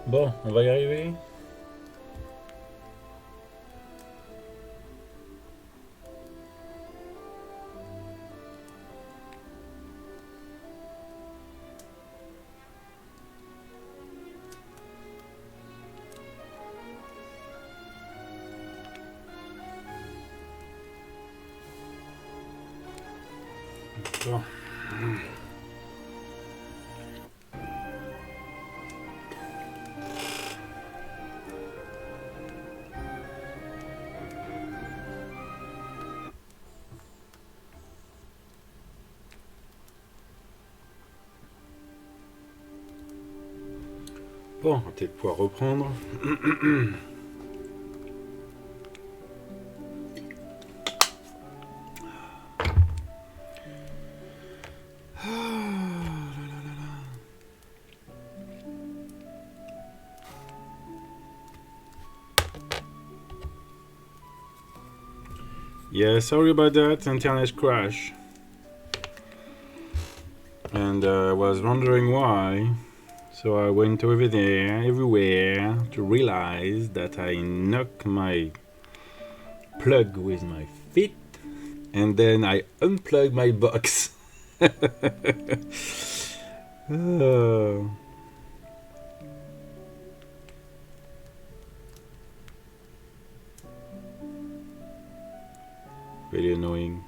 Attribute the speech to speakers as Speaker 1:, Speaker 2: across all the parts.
Speaker 1: Bon, on va y arriver. Bon. Bon, on va peut-être pouvoir reprendre. Yeah, sorry about that, internet crash. And I was wondering why. So I went over there, everywhere, to realize that I knocked my plug with my feet, and then I unplugged my box. Oh. Really annoying.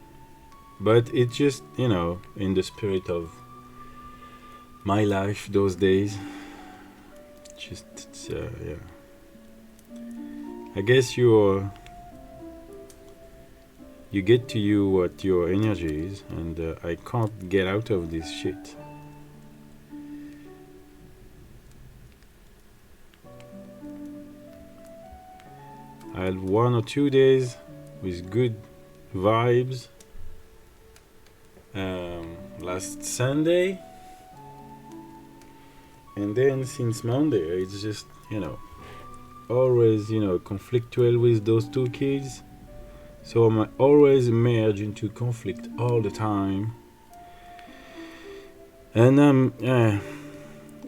Speaker 1: But it's just, in the spirit of my life those days. Yeah. I guess you get to you what your energy is, and I can't get out of this shit. I had 1 or 2 days with good vibes. Last Sunday, and then since Monday, it's just always conflictual with those two kids. So I'm always merged into conflict all the time, and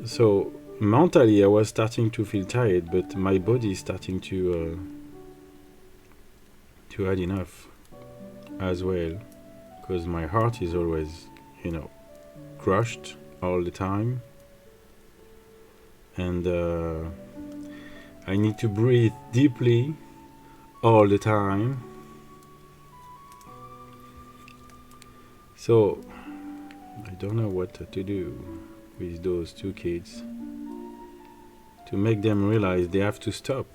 Speaker 1: so mentally I was starting to feel tired, but my body is starting to had enough as well, because my heart is always crushed all the time, and I need to breathe deeply all the time. So I don't know what to do with those two kids to make them realize they have to stop,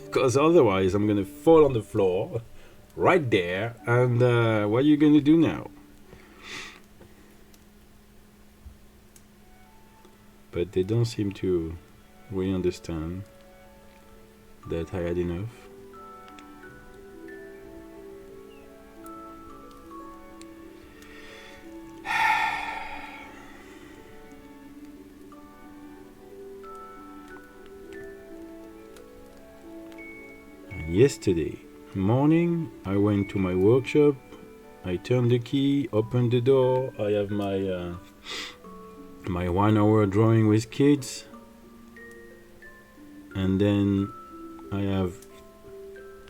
Speaker 1: because otherwise I'm gonna fall on the floor right there, and what are you gonna do now? But they don't seem to really understand that I had enough. And yesterday morning I went to my workshop, I turned the key, opened the door, I have my 1 hour drawing with kids, and then I have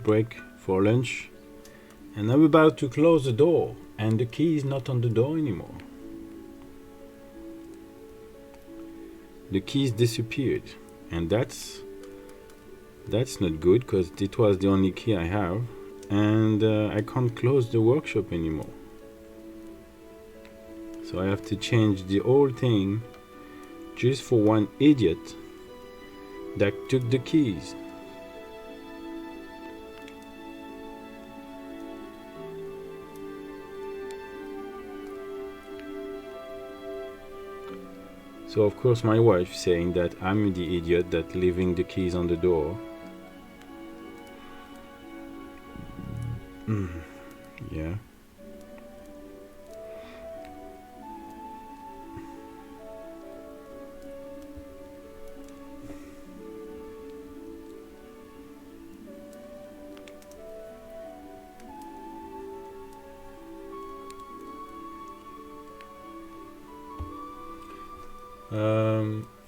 Speaker 1: break for lunch, and I'm about to close the door, and the key is not on the door anymore. The keys disappeared, and that's not good, because it was the only key I have, and I can't close the workshop anymore. So I have to change the whole thing just for one idiot that took the keys. So of course my wife saying that I'm the idiot that leaving the keys on the door. Yeah.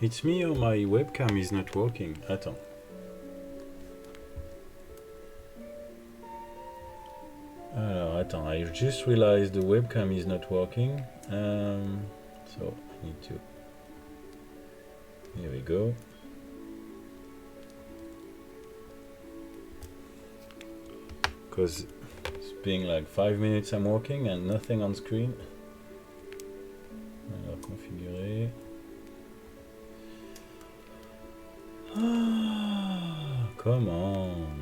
Speaker 1: It's me or my webcam is not working. Attends. Alors, attends, I just realized the webcam is not working. So I need to... Here we go. Because it's been like 5 minutes I'm working and nothing on screen. Alors, configurer. Ah, come on.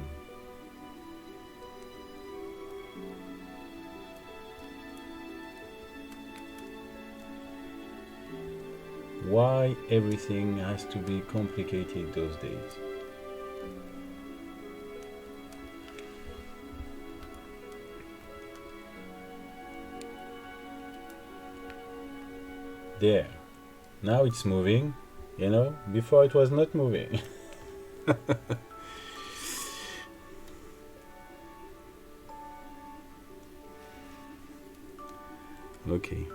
Speaker 1: Why everything has to be complicated those days? There. Now it's moving, you know, before it was not moving. Okay.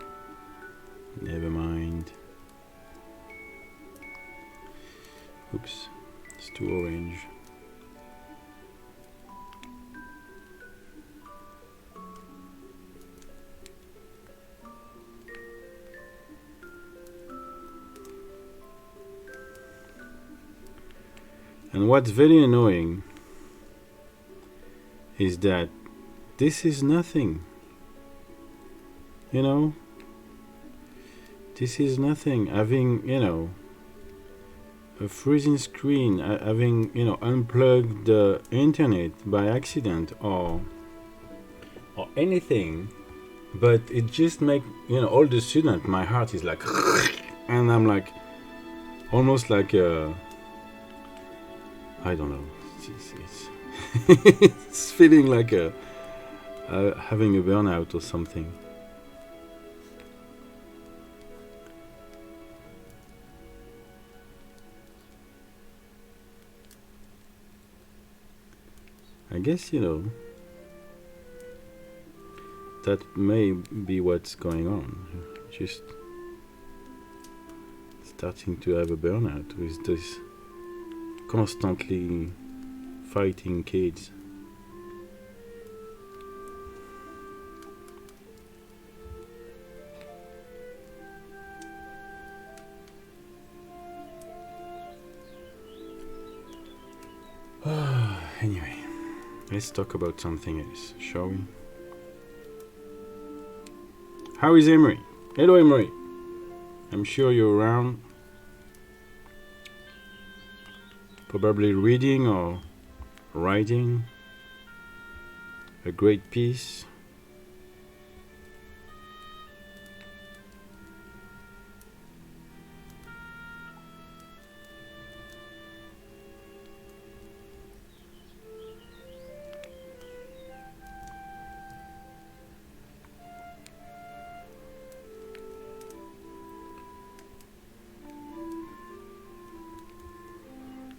Speaker 1: Never mind. Oops, it's too orange. And what's very annoying is that this is nothing. You know? This is nothing. Having, you know, a freezing screen, having, you know, unplugged the internet by accident or anything, but it just make, you know, all the student, my heart is like, and I'm like, almost like I don't know, it's feeling like having a burnout or something. I guess, you know, that may be what's going on. Just starting to have a burnout with this constantly fighting kids. Anyway, let's talk about something else, shall we? How is Emery? Hello, Emery. I'm sure you're around. Probably reading or writing a great piece.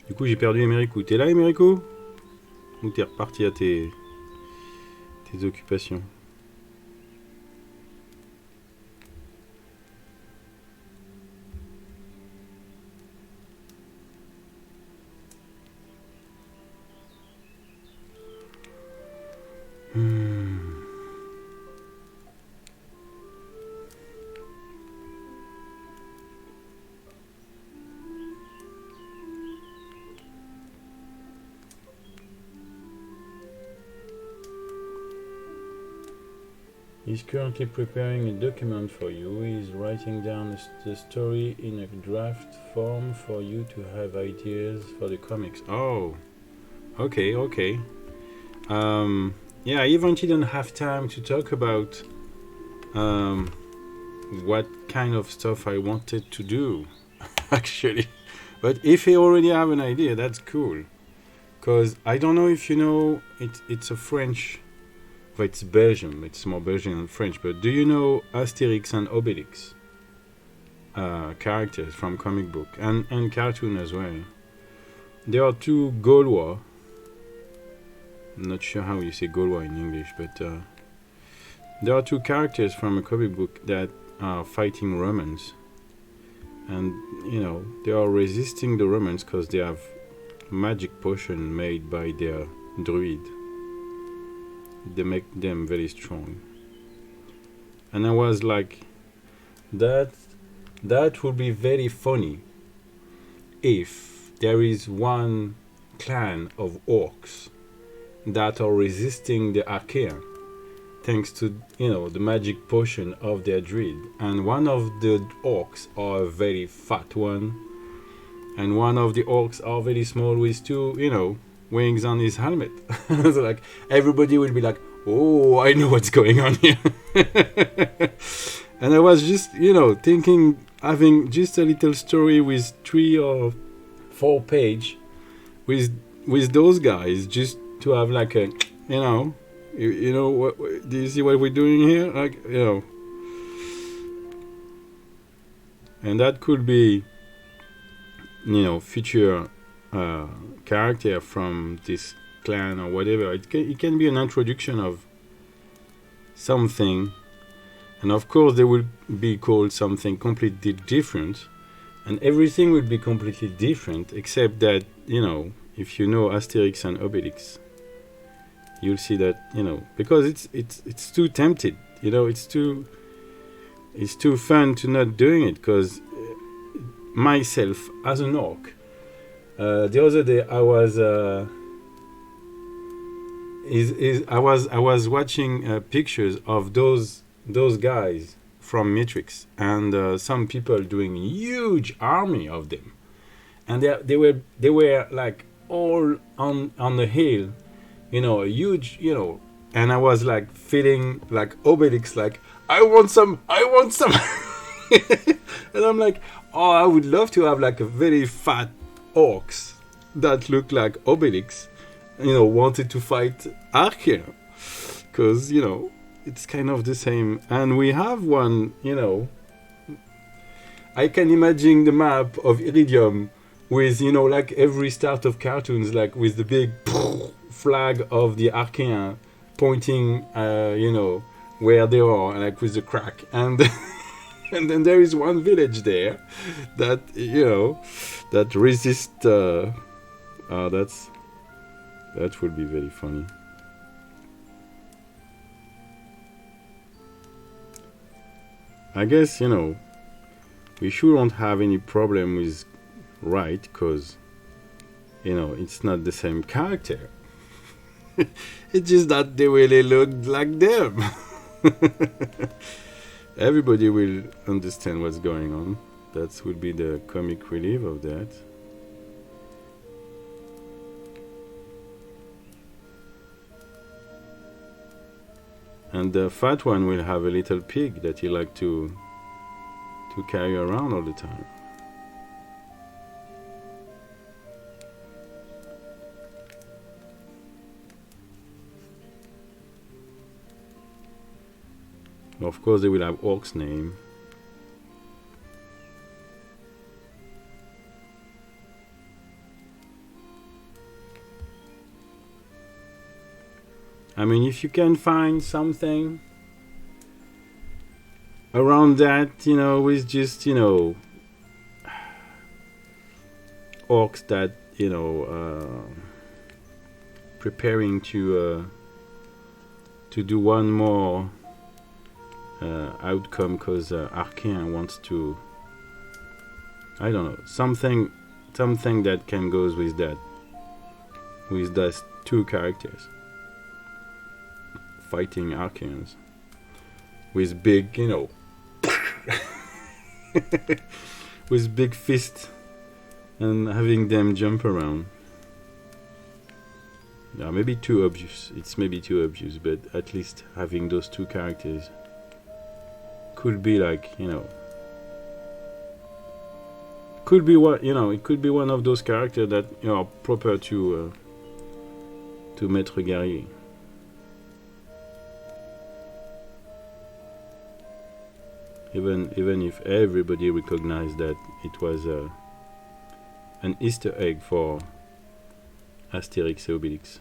Speaker 1: Du coup, j'ai perdu Émerico. T'es là, Émerico? Ou t'es reparti à tes occupations? He's currently preparing a document for you. He's writing down the story in a draft form for you to have ideas for the comics. Oh, okay. Yeah, I even didn't have time to talk about what kind of stuff I wanted to do, actually. But if you already have an idea, that's cool. Because I don't know if you know, it's a French... Well, it's Belgium, it's more Belgian than French, but do you know Asterix and Obelix? Characters from comic book and cartoon as well. There are two Gaulois. I'm not sure how you say Gaulois in English, but there are two characters from a comic book that are fighting Romans. and they are resisting the Romans because they have magic potion made by their druid. They make them very strong. And I was like, that would be very funny if there is one clan of orcs that are resisting the Archéens thanks to the magic potion of their druid, and one of the orcs are a very fat one, and one of the orcs are very small with two wings on his helmet. So like everybody will be like, oh, I know what's going on here. And I was just thinking, having just a little story with 3 or 4 page with those guys, just to have like a what, do you see what we're doing here? Like and that could be future character from this clan or whatever. It can be an introduction of something, and of course they will be called something completely different, and everything will be completely different, except that if you know Asterix and Obelix, you'll see that because it's too tempted, it's too fun to not doing it. Because myself as an orc, the other day I was I was watching pictures of those guys from Matrix, and some people doing huge army of them, and they were like all on the hill, a huge, and I was like feeling like Obelix, like I want some. And I'm like, oh, I would love to have like a very fat orcs that look like Obelix, wanted to fight Archéens, because it's kind of the same. And we have one, I can imagine the map of Iridium with like every start of cartoons, like with the big flag of the Archéens pointing where they are, like with the crack, and and then there is one village there that that resists that would be very funny. I guess we shouldn't have any problem with right, because it's not the same character. It's just that they really look like them. Everybody will understand what's going on. That would be the comic relief of that. And the fat one will have a little pig that he like to carry around all the time. Of course, they will have orc's name. I mean, if you can find something around that, with just, orcs that, preparing to do one more outcome, because Archéen wants to, I don't know, something that can goes with that, with those 2 characters fighting Archéens with big, with big fists, and having them jump around. Yeah, maybe too obvious. It's maybe too obvious, but at least having those 2 characters could be like, could be what, it could be one of those characters that are proper to Maître Guerrier. Even if everybody recognized that it was an Easter egg for Asterix et Obelix.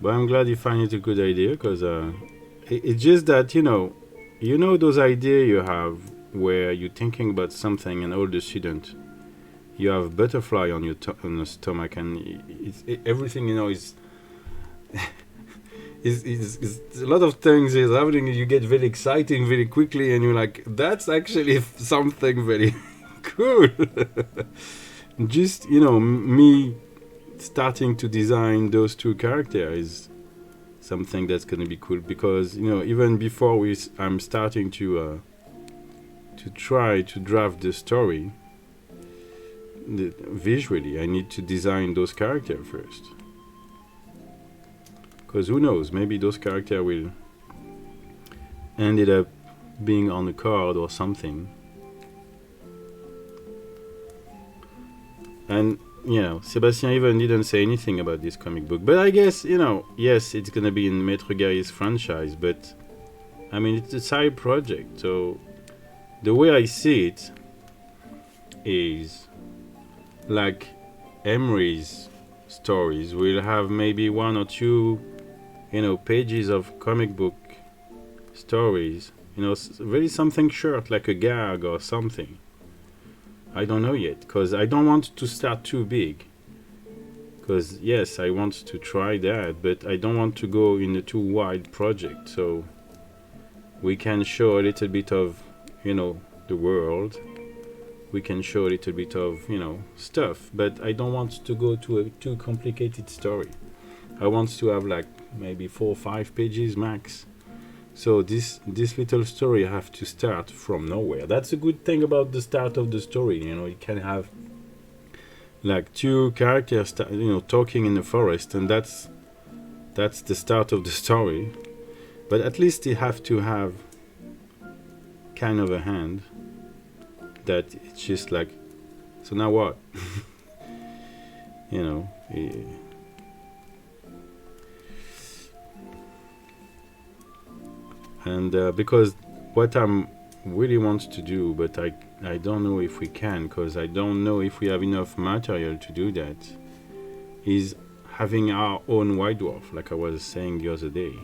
Speaker 1: But I'm glad you find it a good idea, because it's just that, you know those ideas you have where you're thinking about something and all of a sudden you have butterfly on your on your stomach, and everything is is a lot of things is happening. You get very exciting very quickly, and you're like, that's actually something very cool. Just me starting to design those two characters is something that's going to be cool, because even before I'm starting to try to draft the story visually, I need to design those characters first, because who knows, maybe those characters will ended up being on a card or something. And Sebastian even didn't say anything about this comic book, but I guess yes, it's gonna be in Maître Guerrier's franchise, but I mean, it's a side project. So the way I see it is like Emery's stories will have maybe 1 or 2 pages of comic book stories, really something short, like a gag or something. I don't know yet, because I don't want to start too big, because yes, I want to try that, but I don't want to go in a too wide project. So we can show a little bit of the world, we can show a little bit of stuff, but I don't want to go to a too complicated story. I want to have like maybe 4 or 5 pages max. So this little story have to start from nowhere. That's a good thing about the start of the story. You can have like 2 characters talking in the forest, and that's the start of the story. But at least you have to have kind of a hand that it's just like, so now what? And because what I'm really want to do, but I don't know if we can, because I don't know if we have enough material to do that, is having our own White Dwarf, like I was saying the other day.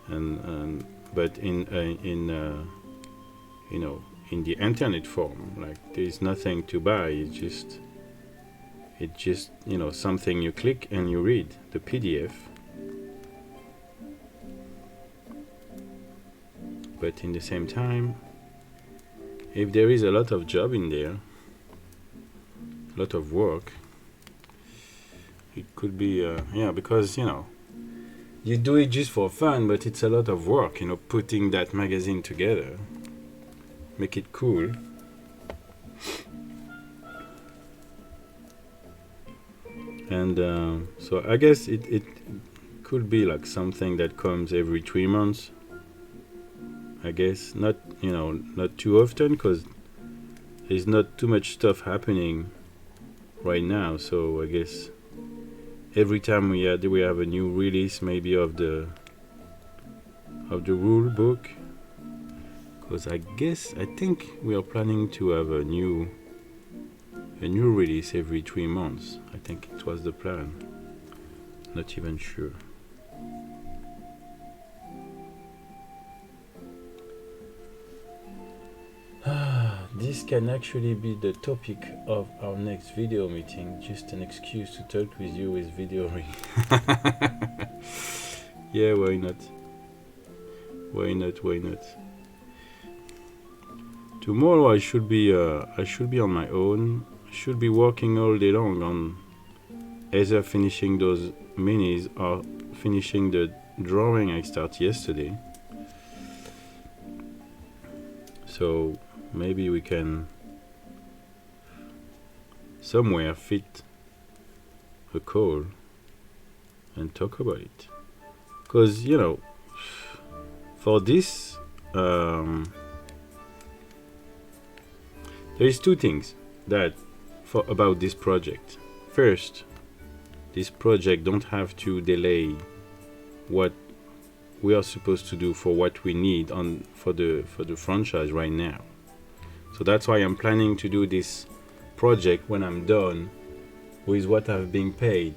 Speaker 1: And but in the internet form, like there's nothing to buy. It's just something you click and you read the PDF. But in the same time, if there is a lot of job in there, a lot of work, it could be because you do it just for fun, but it's a lot of work, putting that magazine together, make it cool. And so I guess it could be like something that comes every 3 months. I guess not too often, because there's not too much stuff happening right now. So I guess every time we have a new release, maybe of the rule book, because I think we are planning to have a new release every 3 months. I think it was the plan. Not even sure. This can actually be the topic of our next video meeting. Just an excuse to talk with you with video ring. Yeah, why not? Why not? Tomorrow I should be on my own. I should be working all day long on either finishing those minis or finishing the drawing I started yesterday. So maybe we can somewhere fit a call and talk about it, because for this there is 2 things about this project. First, this project don't have to delay what we are supposed to do for what we need for the franchise right now. So that's why I'm planning to do this project when I'm done with what I've been paid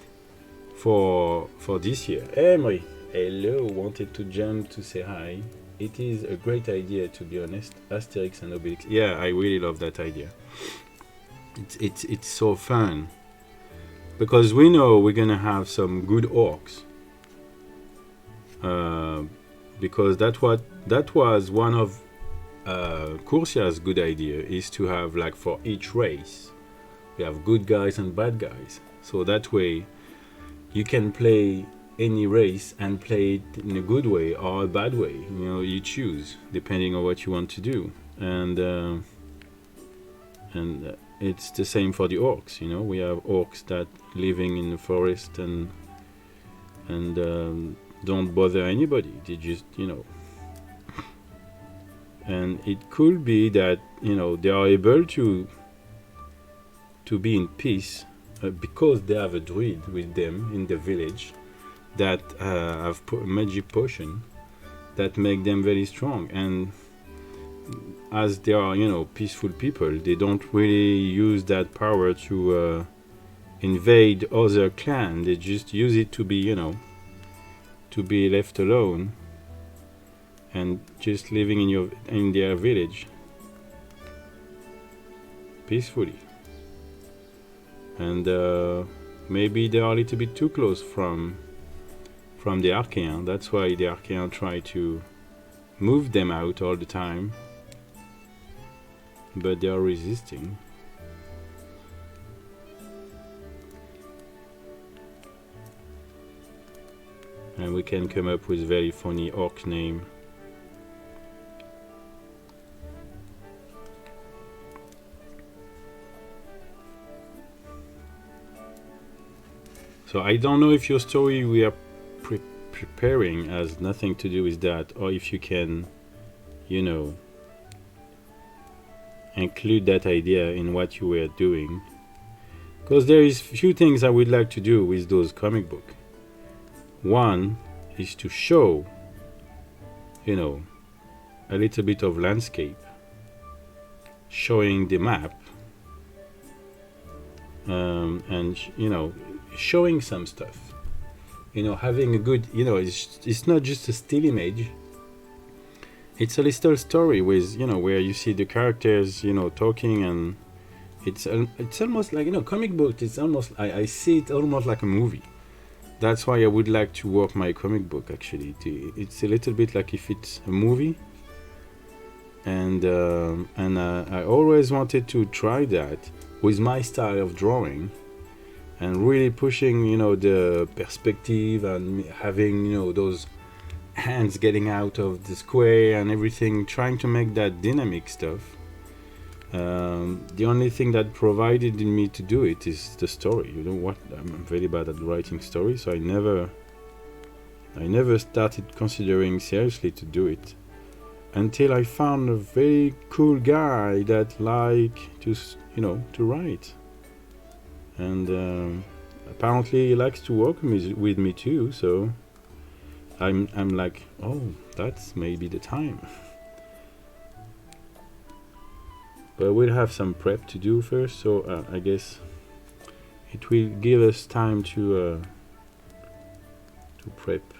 Speaker 1: for this year. Emery, hello, wanted to jump to say hi. It is a great idea, to be honest. Asterix and Obelix. Yeah, I really love that idea. It's so fun because we know we're gonna have some good orcs. Because that was one of Curcia's good idea, is to have, like, for each race we have good guys and bad guys, so that way you can play any race and play it in a good way or a bad way. You choose depending on what you want to do. And it's the same for the orcs. We have orcs that living in the forest and don't bother anybody. They just, and it could be that they are able to be in peace because they have a druid with them in the village that have magic potion that make them very strong. And as they are peaceful people, they don't really use that power to invade other clan. They just use it to be to be left alone and just living in their village peacefully. And maybe they are a little bit too close from the Archéens. That's why the Archéens try to move them out all the time, but they are resisting. And we can come up with very funny orc name. So I don't know if your story we are preparing has nothing to do with that, or if you can, include that idea in what you were doing. Because there is few things I would like to do with those comic book. One is to show, a little bit of landscape, showing the map, and showing some stuff. Having a good, it's not just a still image. It's a little story with, where you see the characters, talking, and it's almost like, comic book. It's almost, I see it almost like a movie. That's why I would like to work my comic book, actually. It's a little bit like if it's a movie. And I always wanted to try that with my style of drawing, and really pushing, the perspective, and having, those hands getting out of the square and everything, trying to make that dynamic stuff. The only thing that provided in me to do it is the story. I'm very bad at writing stories, so I never started considering seriously to do it until I found a very cool guy that to write. And apparently he likes to work with me too, so I'm like, oh, that's maybe the time. But we'll have some prep to do first, so I guess it will give us time to prep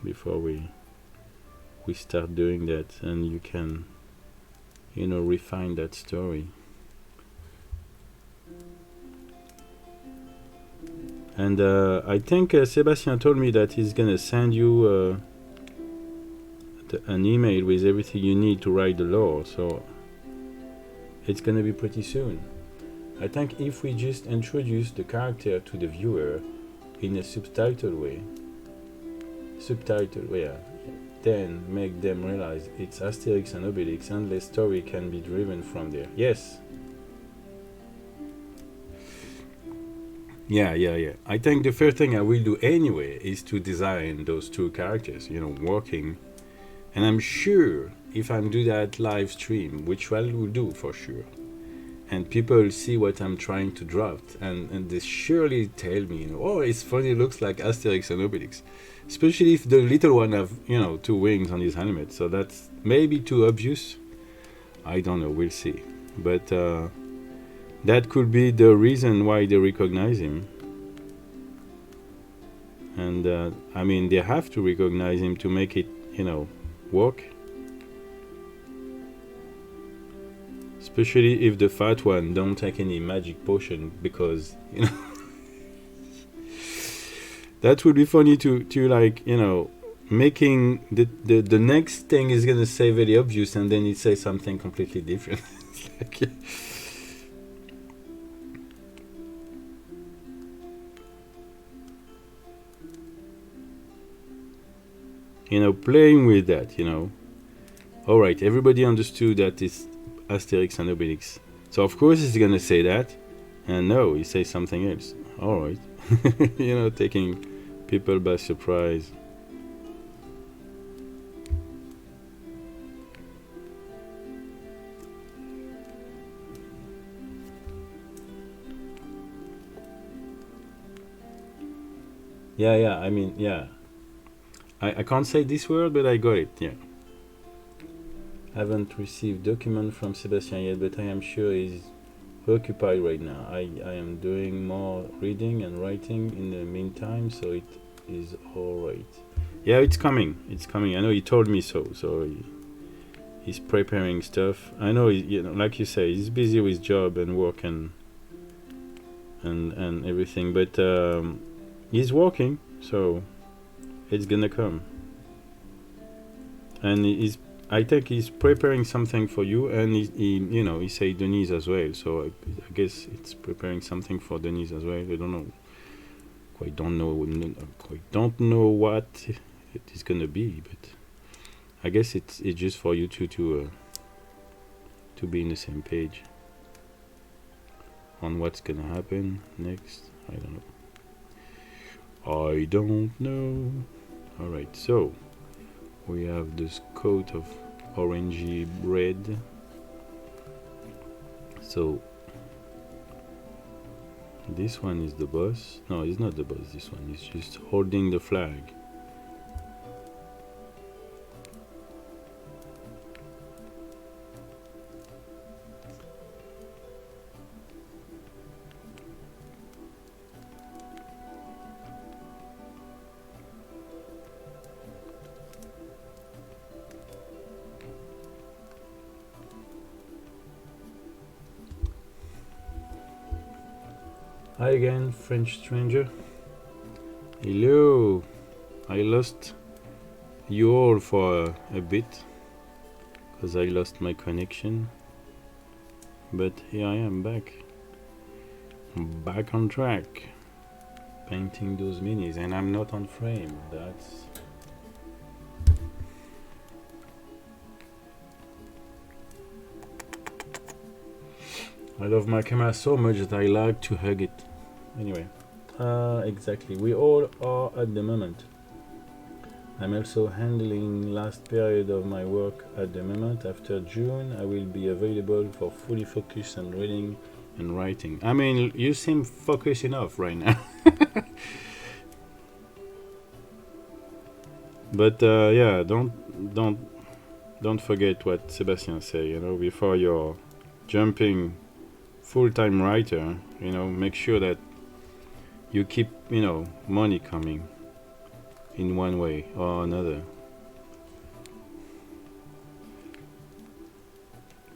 Speaker 1: before we start doing that, and you can refine that story. And I think Sebastian told me that he's gonna send you an email with everything you need to write the lore, so it's gonna be pretty soon. I think if we just introduce the character to the viewer in a subtitle way, then make them realize it's Asterix and Obelix, and the story can be driven from there. Yes. Yeah. I think the first thing I will do anyway is to design those two characters, working. And I'm sure if I do that live stream, which I will do for sure, and people see what I'm trying to draft, and they surely tell me, oh, it's funny, it looks like Asterix and Obelix. Especially if the little one have, 2 wings on his helmet. So that's maybe too obvious. I don't know, we'll see. But that could be the reason why they recognize him. and I mean, they have to recognize him to make it, you know, work. Especially if the fat one don't take any magic potion, because, you know, that would be funny to like, you know, making the next thing is gonna say very obvious, and then it says something completely different. Like, you know, playing with that, you know. All right, everybody understood that it's Asterix and Obelix, so of course he's gonna say that, and no, he says something else. All right. You know, taking people by surprise. Yeah, I mean, yeah. I can't say this word, but I got it, yeah. Haven't received document from Sebastian yet, but I am sure he's occupied right now. I am doing more reading and writing in the meantime, so it is alright. Yeah, it's coming. It's coming. I know he told me so. So he's preparing stuff. I know, you know, like you say, he's busy with job and work and everything, but he's working, so it's gonna come. And I think he's preparing something for you, and he you know, he say Denise as well. So I guess it's preparing something for Denise as well. I don't know. Quite don't know what it is gonna be, but I guess it's just for you two to be in the same page on what's gonna happen next. I don't know. All right, so we have this coat of orangey red. So this one is the boss. No, it's not the boss. This one is just holding the flag. Hi again, French stranger. Hello. I lost you all for a bit because I lost my connection, but here I am back on track, painting those minis, and I'm not on frame. That's I love my camera so much that I like to hug it. Anyway, exactly. We all are at the moment. I'm also handling last period of my work at the moment. After June, I will be available for fully focus on reading and writing. I mean, you seem focused enough right now. But yeah, don't forget what Sebastian said. You know, before you're jumping full-time writer, you know, make sure that you keep, you know, money coming in one way or another.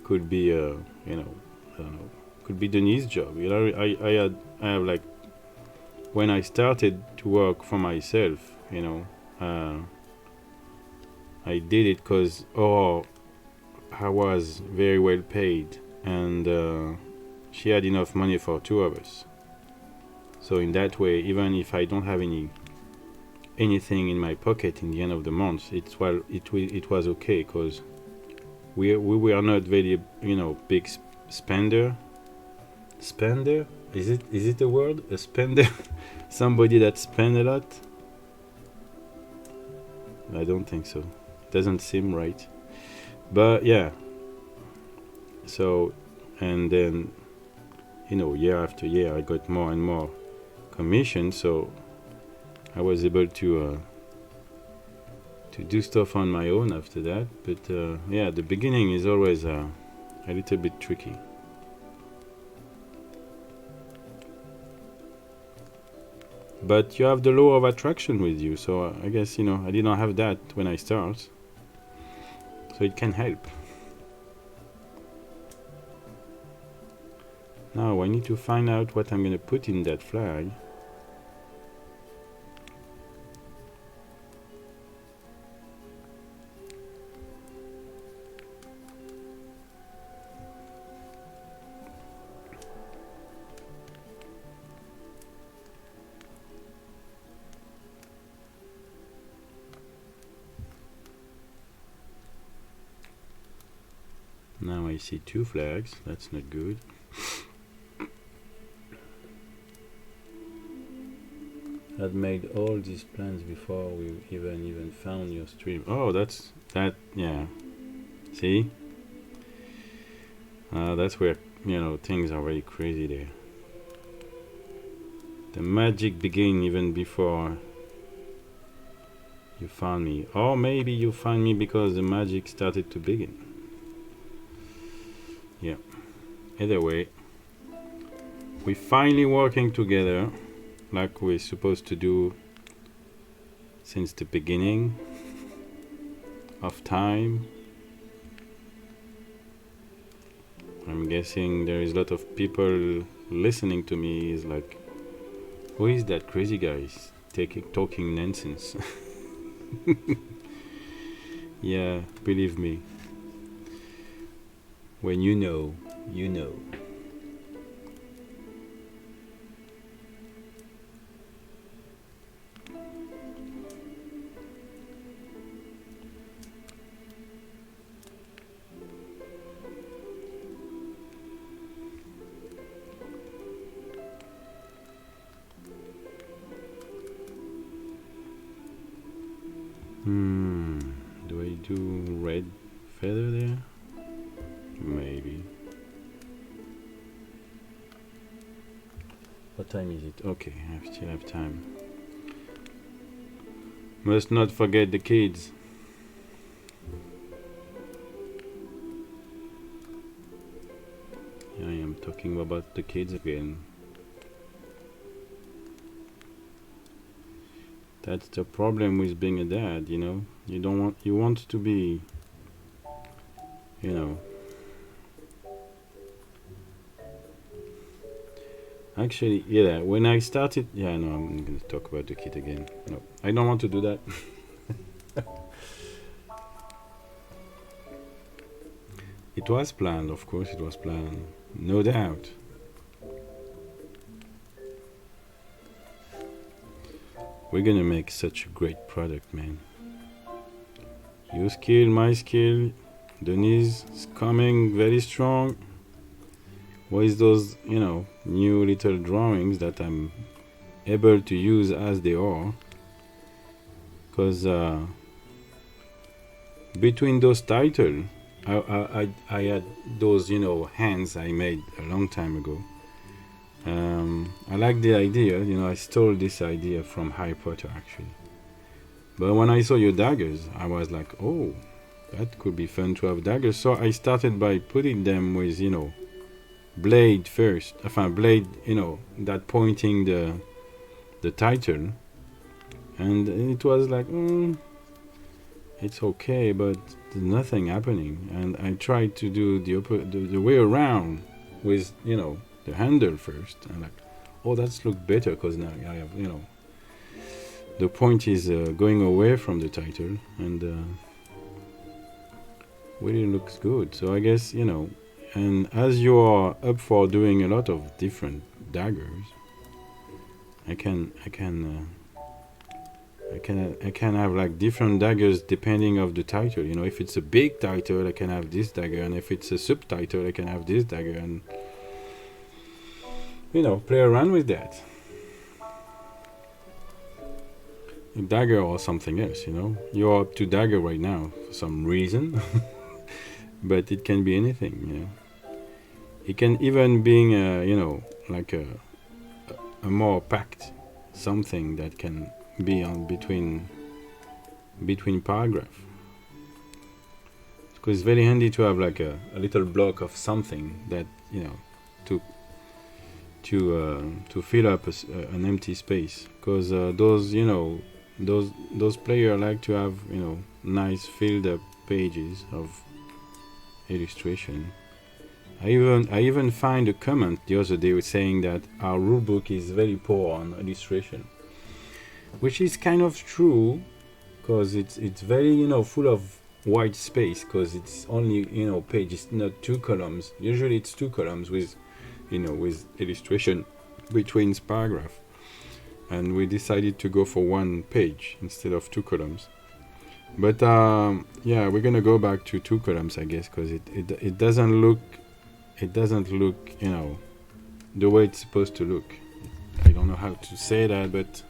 Speaker 1: Could be you know, I don't know, could be Denise's job. You know, I have like, when I started to work for myself, you know, I did it because I was very well paid, and she had enough money for two of us. So in that way, even if I don't have anything in my pocket in the end of the month, it was okay, because we were not very, you know, big spender. Spender? Is it a word? A spender? Somebody that spend a lot? I don't think so. Doesn't seem right. But yeah. So, and then, you know, year after year, I got more and more commission, so I was able to do stuff on my own after that. But yeah, the beginning is always a little bit tricky. but you have the law of attraction with you, so I guess, you know, I did not have that when I start, so it can help. Now I need to find out what I'm gonna put in that flag. Now I see 2 flags, that's not good. I'd made all these plans before we even found your stream. Oh, that's that, yeah. See? That's where, you know, things are very crazy there. The magic began even before you found me. Or maybe you found me because the magic started to begin. Yeah. Either way, we're finally working together like we're supposed to do since the beginning of time. I'm guessing there is a lot of people listening to me is like, who is that crazy guy talking nonsense? Yeah, believe me. When you know, you know. Do I do red feather there? Maybe. What time is it? Okay, I still have time. Must not forget the kids. I am talking about the kids again. That's the problem with being a dad, you know. You want to be, you know. Actually, yeah, when I started, yeah, no, I'm going to talk about the kid again. No, I don't want to do that. It was planned, of course it was planned, no doubt. We're gonna make such a great product, man. Your skill, my skill, Denise is coming very strong. With those, you know, new little drawings that I'm able to use as they are. Because between those titles, I had those, you know, hands I made a long time ago. I like the idea, you know, I stole this idea from Harry Potter actually. But when I saw your daggers, I was like, oh, that could be fun to have daggers. So I started by putting them with, you know, blade first. Blade, you know, that pointing the title. And it was like, it's okay, but there's nothing happening. And I tried to do the way around with, you know, the handle first, and like, oh, that's look better because now I have, you know, the point is going away from the title, and really looks good. So I guess, you know, and as you are up for doing a lot of different daggers, I can have like different daggers depending of the title. You know, if it's a big title, I can have this dagger, and if it's a subtitle, I can have this dagger, and you know, play around with that. A dagger or something else, you know. You're up to dagger right now for some reason, but it can be anything, you know. It can even be, you know, like a more packed something that can be on between paragraph. Because it's very handy to have like a little block of something that, you know, to fill up an empty space, because those those players like to have nice filled up pages of illustration. I even find a comment the other day saying that our rulebook is very poor on illustration, which is kind of true, because it's very full of white space, because it's only pages, not 2 columns. Usually it's 2 columns with with illustration between paragraph, and we decided to go for 1 page instead of 2 columns. But yeah, we're gonna go back to 2 columns, I guess, because it doesn't look the way it's supposed to look. I don't know how to say that, but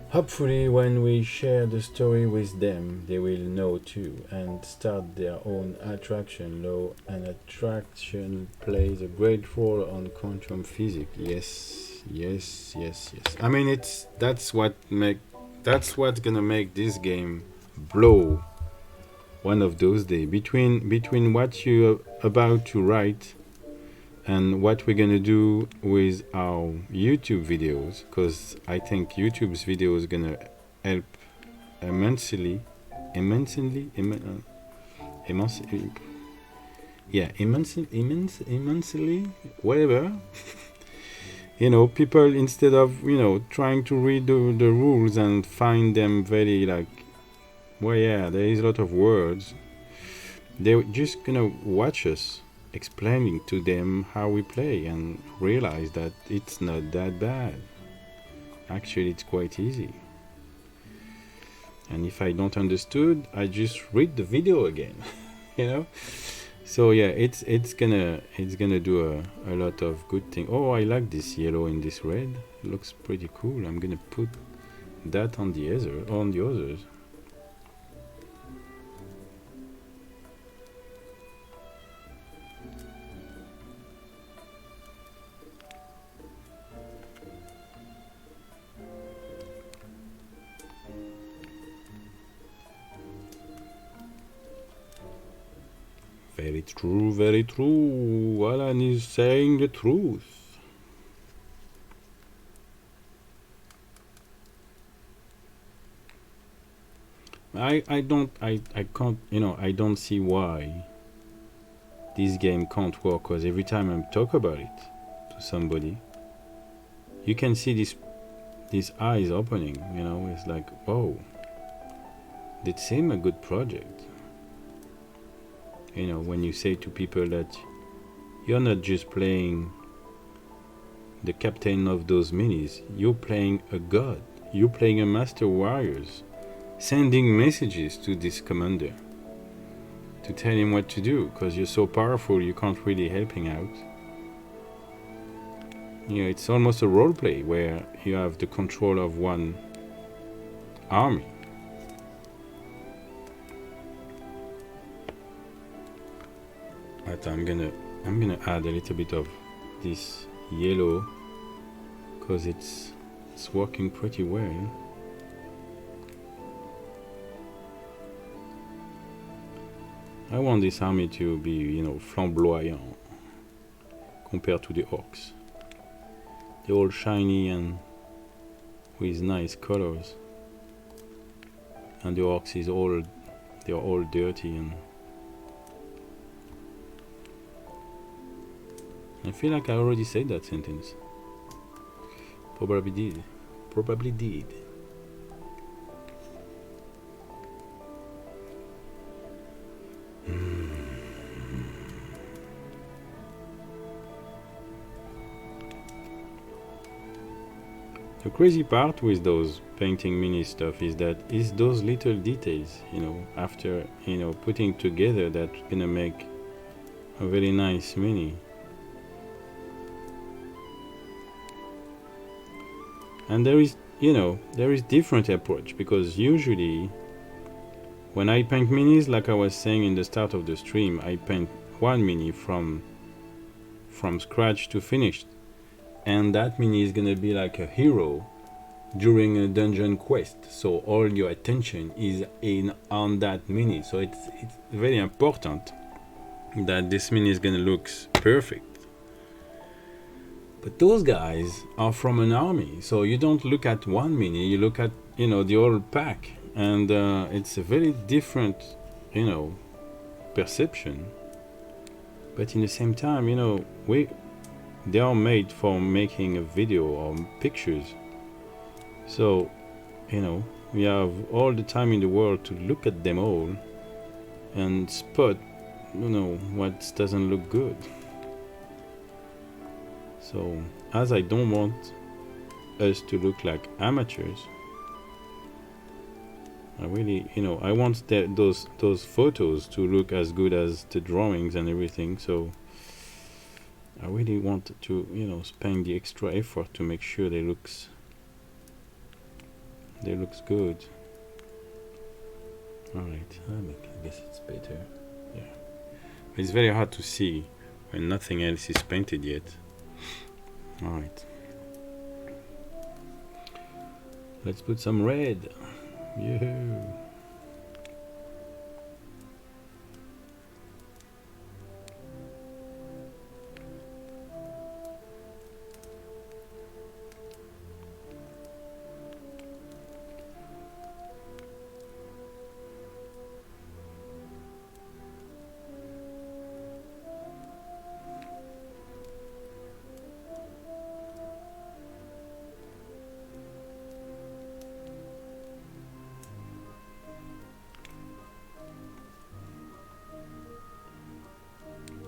Speaker 1: hopefully when we share the story with them, they will know too and start their own attraction law. And attraction plays a great role on quantum physics. Yes. I mean, that's what's gonna make this game blow one of those days. Between what you're about to write and what we're gonna do with our YouTube videos, because I think YouTube's video is gonna help immensely, whatever. People, instead of trying to read the rules and find them very well, yeah, there is a lot of words, they're just gonna watch us explaining to them how we play and realize that it's not that bad. Actually, it's quite easy. And if I don't understood, I just read the video again. So yeah, it's gonna do a lot of good thing. Oh, I like this yellow and this red. It looks pretty cool. I'm gonna put that on the others. Very true. Alan is saying the truth. I can't, I don't see why this game can't work, because every time I talk about it to somebody, you can see these eyes opening, it's like, whoa, that seems a good project. When you say to people that you're not just playing the captain of those minis, you're playing a god, you're playing a master warriors, sending messages to this commander to tell him what to do, because you're so powerful you can't really help him out. It's almost a role play where you have the control of one army. But I'm gonna add a little bit of this yellow, because it's working pretty well. I want this army to be, flamboyant compared to the orcs. They're all shiny and with nice colors, and the orcs they're all dirty, and I feel like I already said that sentence. Probably did. The crazy part with those painting mini stuff is that it's those little details, after, putting together, that's gonna make a very nice mini. And there is different approach, because usually when I paint minis, like I was saying in the start of the stream, I paint 1 mini from scratch to finished, and that mini is gonna be like a hero during a dungeon quest, so all your attention is on that mini. So it's very important that this mini is gonna look perfect. But those guys are from an army, so you don't look at one mini, you look at, you know, the whole pack, and it's a very different, you know, perception. But in the same time, you know, they are made for making a video or pictures, so, you know, we have all the time in the world to look at them all and spot, you know, what doesn't look good. So, as I don't want us to look like amateurs, I really, you know, I want those photos to look as good as the drawings and everything. So, I really want to, you know, spend the extra effort to make sure they looks good. All right, I guess it's better. Yeah, it's very hard to see when nothing else is painted yet. All right, let's put some red. Yoo-hoo.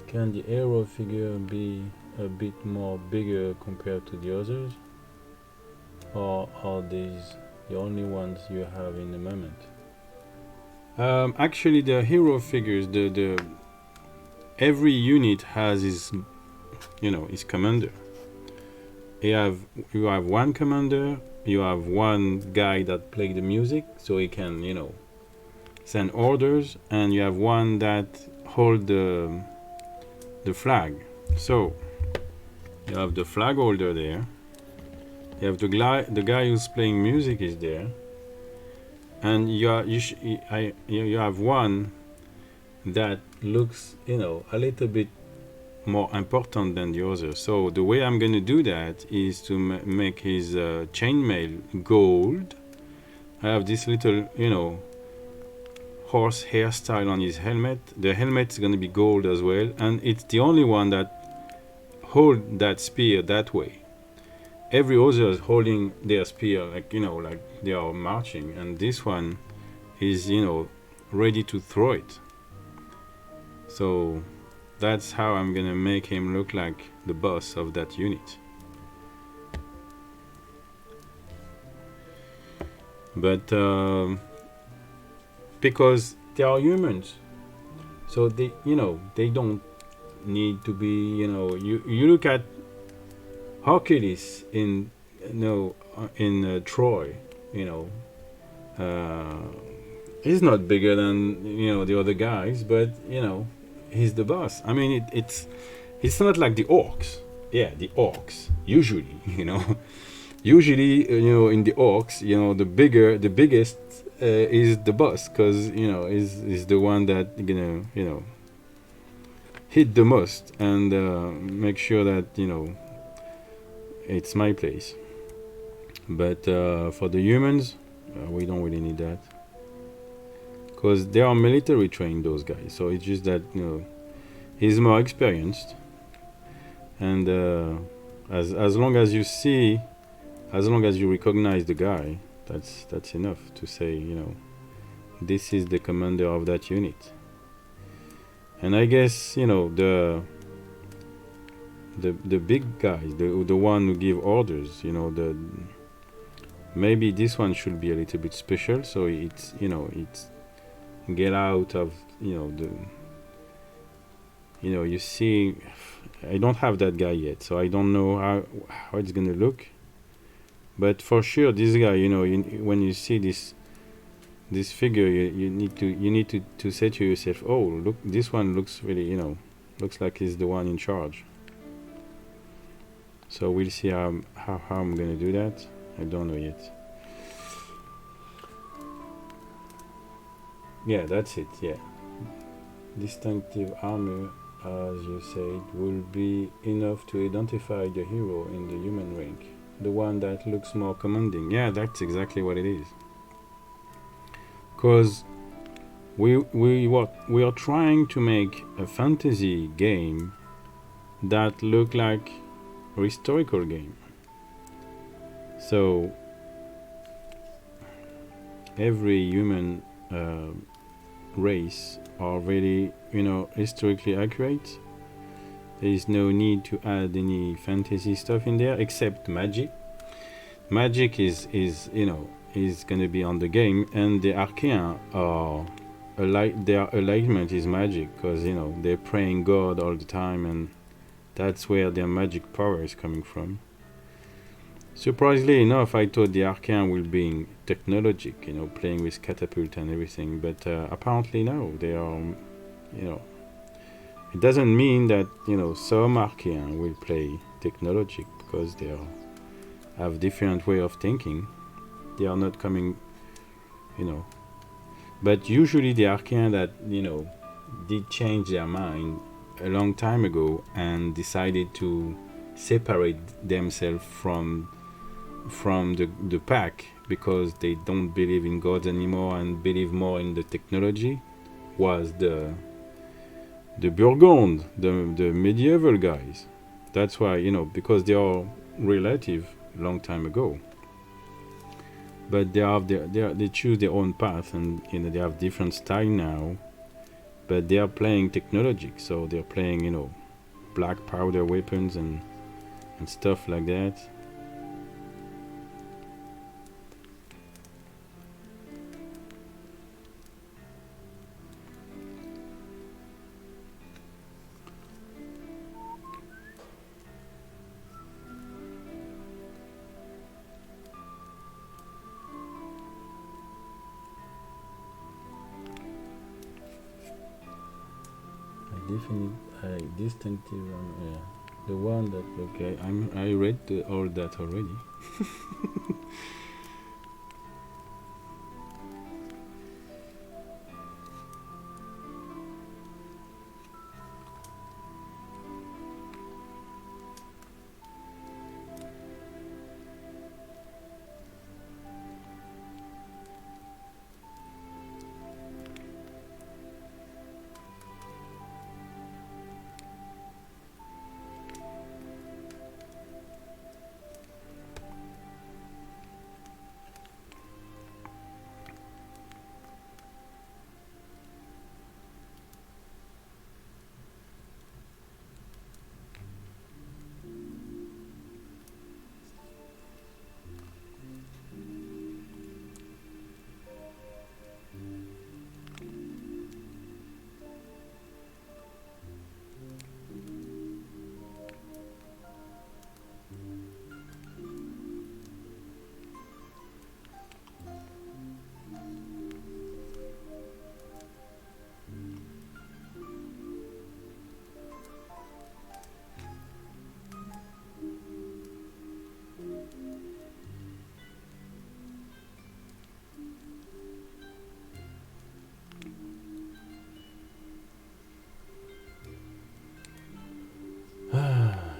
Speaker 1: Can the hero figure be a bit more bigger compared to the others? Or are these the only ones you have in the moment? Actually, the hero figures, the every unit has his, you know, his commander. You have one commander, you have one guy that play the music, so he can, you know, send orders, and you have one that hold the flag. So you have the flag holder there, you have the guy who's playing music is there, and you have one that looks, you know, a little bit more important than the other. So the way I'm gonna do that is to make his chainmail gold. I have this little, you know, horse hairstyle on his helmet. The helmet is gonna be gold as well, and it's the only one that hold that spear that way. Every other is holding their spear like, you know, like they are marching, and this one is, you know, ready to throw it. So that's how I'm gonna make him look like the boss of that unit. But because they are humans, so they, you know, they don't need to be, you know, you look at Hercules in, you know, in Troy, you know, he's not bigger than, you know, the other guys, but, you know, he's the boss. I mean, it's not like the orcs. Yeah, the orcs usually, you know, usually, you know, in the orcs, you know, the biggest is the boss, because, you know, is the one that gonna, you know, hit the most and make sure that, you know, it's my place. But for the humans, we don't really need that, because they are military trained, those guys. So it's just that, you know, he's more experienced, and as long as you see, as long as you recognize the guy, that's enough to say, you know, this is the commander of that unit. And I guess, you know, the big guys, the one who give orders, you know, maybe this one should be a little bit special, so it's, you know, it's get out of, you know, the, you know, you see, I don't have that guy yet, so I don't know how it's gonna look. But for sure, this guy, you know, when you see this figure, you need to say to yourself, oh, look, this one looks really, you know, looks like he's the one in charge. So we'll see how I'm gonna do that. I don't know yet. Yeah, that's it. Yeah, distinctive armor, as you said, will be enough to identify the hero in the human rank. The one that looks more commanding. Yeah, that's exactly what it is. Because we are trying to make a fantasy game that look like a historical game. So every human race are very, historically accurate. There is no need to add any fantasy stuff in there except magic. Magic is gonna be on the game, and the Archéens are their alignment is magic because they're praying God all the time, and that's where their magic power is coming from. Surprisingly enough, I thought the Archéens will be technologic, playing with catapult and everything, but apparently no, they are, it doesn't mean that, some Archéens will play technologic because they have different way of thinking. They are not coming, but usually the Archéens that, did change their mind a long time ago and decided to separate themselves from the pack because they don't believe in gods anymore and believe more in the technology, was the Burgund, the medieval guys. That's why, because they are relative long time ago, but they choose their own path, and they have different style now, but they are playing technologic, so they're playing black powder weapons and stuff like that. Distinctive one, yeah. The one that, okay, I read all that already.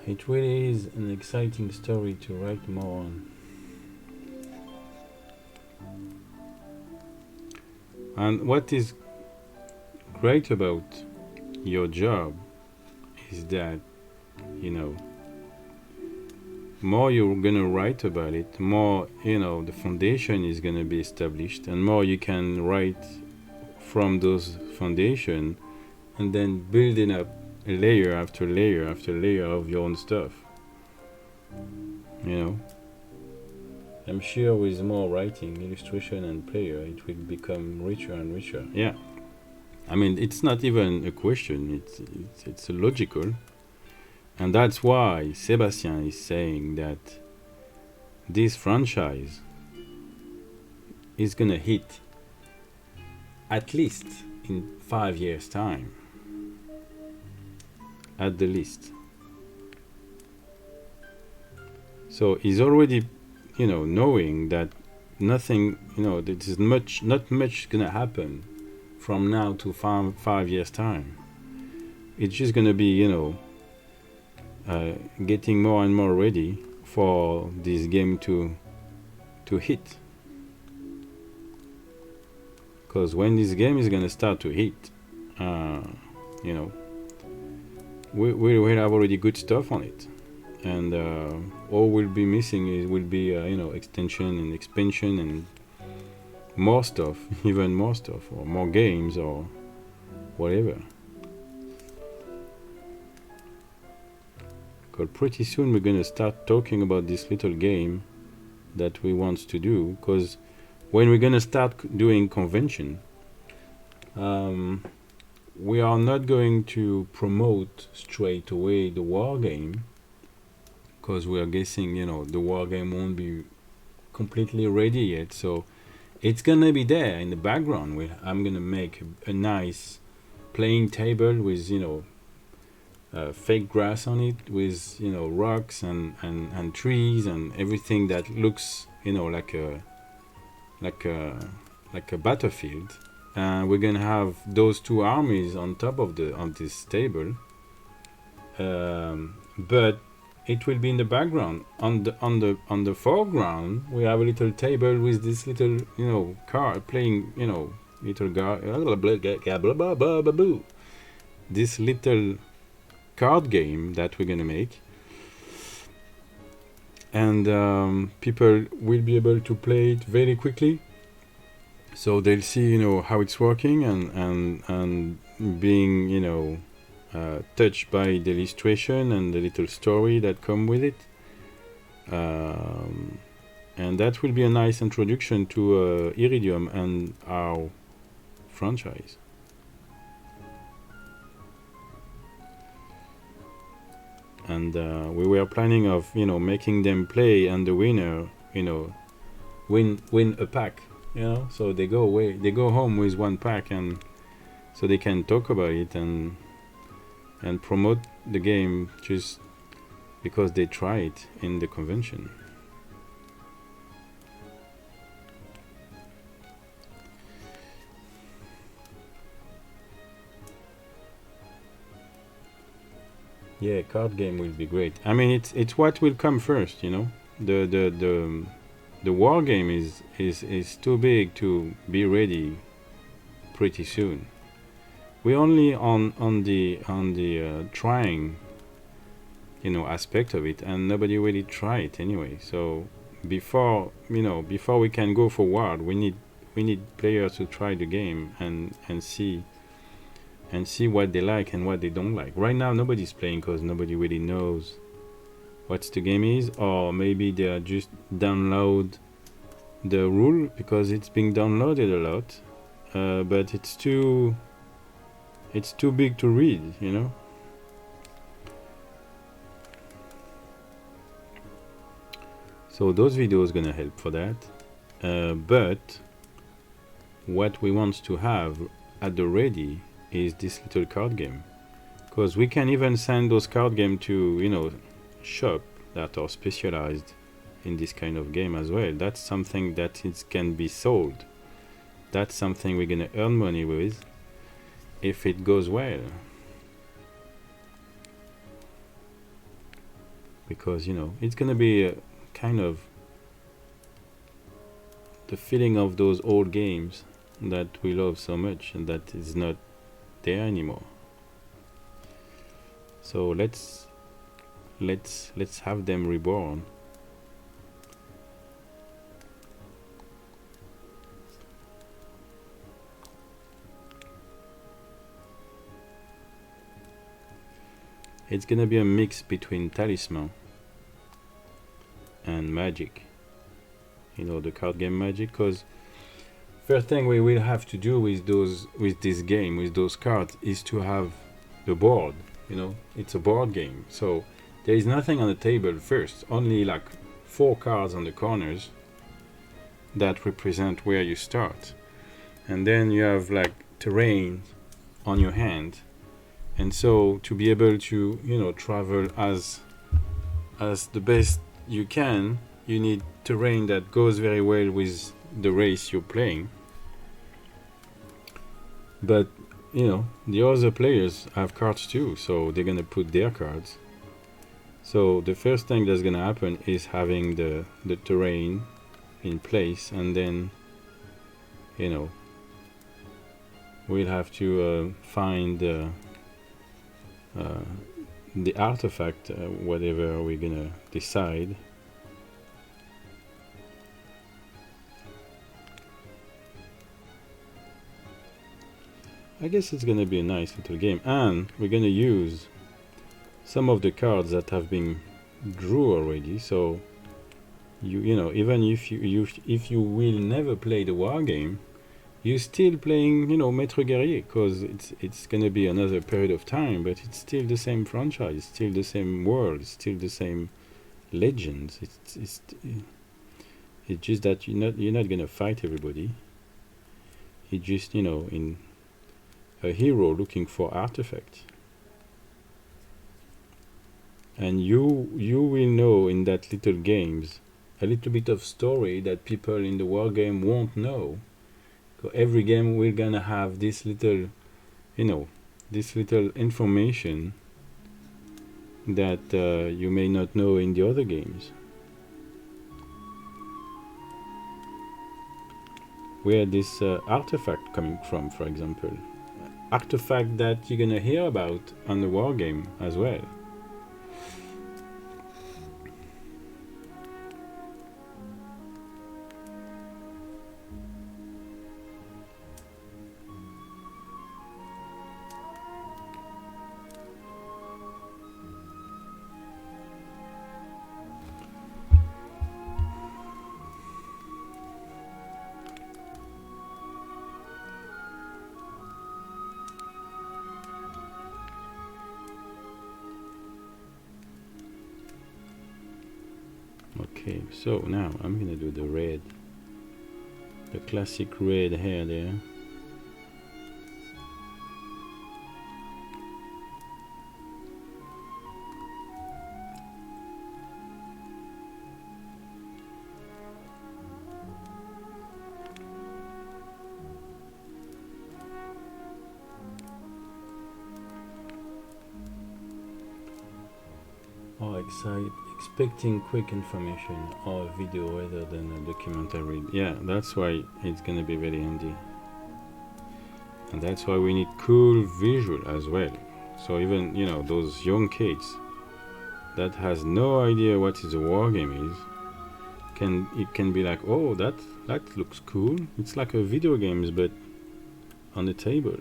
Speaker 1: It really is an exciting story to write more on. And what is great about your job is that, more you're gonna write about it, more, the foundation is gonna be established, and more you can write from those foundation, and then building up layer after layer after layer of your own stuff. I'm sure with more writing, illustration, and player, it will become richer and richer. Yeah, I mean, it's not even a question. It's a logical, and that's why Sebastian is saying that this franchise is gonna hit at least in 5 years' time. At the least. So he's already, knowing that nothing, not much gonna happen from now to 5 years time. It's just gonna be, getting more and more ready for this game to hit. Because when this game is gonna start to hit, we will have already good stuff on it, and all we'll be missing will be extension and expansion and more stuff, even more stuff, or more games or whatever. Because pretty soon we're gonna start talking about this little game that we want to do. Because when we're gonna start doing convention, we are not going to promote straight away the war game, because we are guessing the war game won't be completely ready yet. So it's gonna be there in the background. I'm gonna make a nice playing table with fake grass on it, with rocks and trees and everything that looks like a battlefield. And we're gonna have those two armies on top of this table, but it will be in the background. On the foreground, we have a little table with this little card playing little this little card game that we're gonna make, and people will be able to play it very quickly, so they'll see how it's working, and being touched by the illustration and the little story that come with it, and that will be a nice introduction to Iridium and our franchise. And we were planning of making them play, and the winner win a pack, so they go home with one pack, and so they can talk about it and promote the game just because they try it in the convention. Yeah, card game will be great. I mean, it's what will come first, The war game is too big to be ready pretty soon. We only on the trying, aspect of it, and nobody really try it anyway. So before we can go forward, we need players to try the game and see what they like and what they don't like. Right now, nobody's playing because nobody really knows what the game is, or maybe they are just download the rule because it's being downloaded a lot, but it's too big to read, So those videos gonna help for that, but what we want to have at the ready is this little card game, because we can even send those card game to shop that are specialized in this kind of game as well. That's something that can be sold. That's something we're gonna earn money with if it goes well, because it's gonna be a kind of the feeling of those old games that we love so much, and that is not there anymore. So let's have them reborn. It's gonna be a mix between Talisman and Magic, the card game Magic, because first thing we will have to do with this game, with those cards, is to have the board. It's a board game, so there is nothing on the table first, only like 4 cards on the corners that represent where you start, and then you have like terrain on your hand. And so to be able to travel as the best you can, you need terrain that goes very well with the race you're playing. But you know, the other players have cards too, so they're gonna put their cards. So the first thing that's gonna happen is having the terrain in place, and then you know, we'll have to find the artifact, whatever we're gonna decide. I guess it's gonna be a nice little game, and we're gonna use some of the cards that have been drew already. So you know, even if you will never play the war game, you're still playing, you know, Maître Guerrier, because it's gonna be another period of time, but it's still the same franchise, still the same world, still the same legends. It's just that you're not gonna fight everybody. It's just, you know, in a hero looking for artifacts, and you will know in that little games a little bit of story that people in the war game won't know. So every game we're gonna have this little, you know, this little information that you may not know in the other games. Where this artifact coming from, for example, artifact that you're gonna hear about on the war game as well. Okay, so now I'm gonna do the red, the classic red hair there. Or expecting quick information or a video rather than a documentary. Yeah, that's why it's gonna be very handy. And that's why we need cool visual as well. So even, you know, those young kids that has no idea what is a war game is, it can be like, oh, that looks cool. It's like a video games but on the table.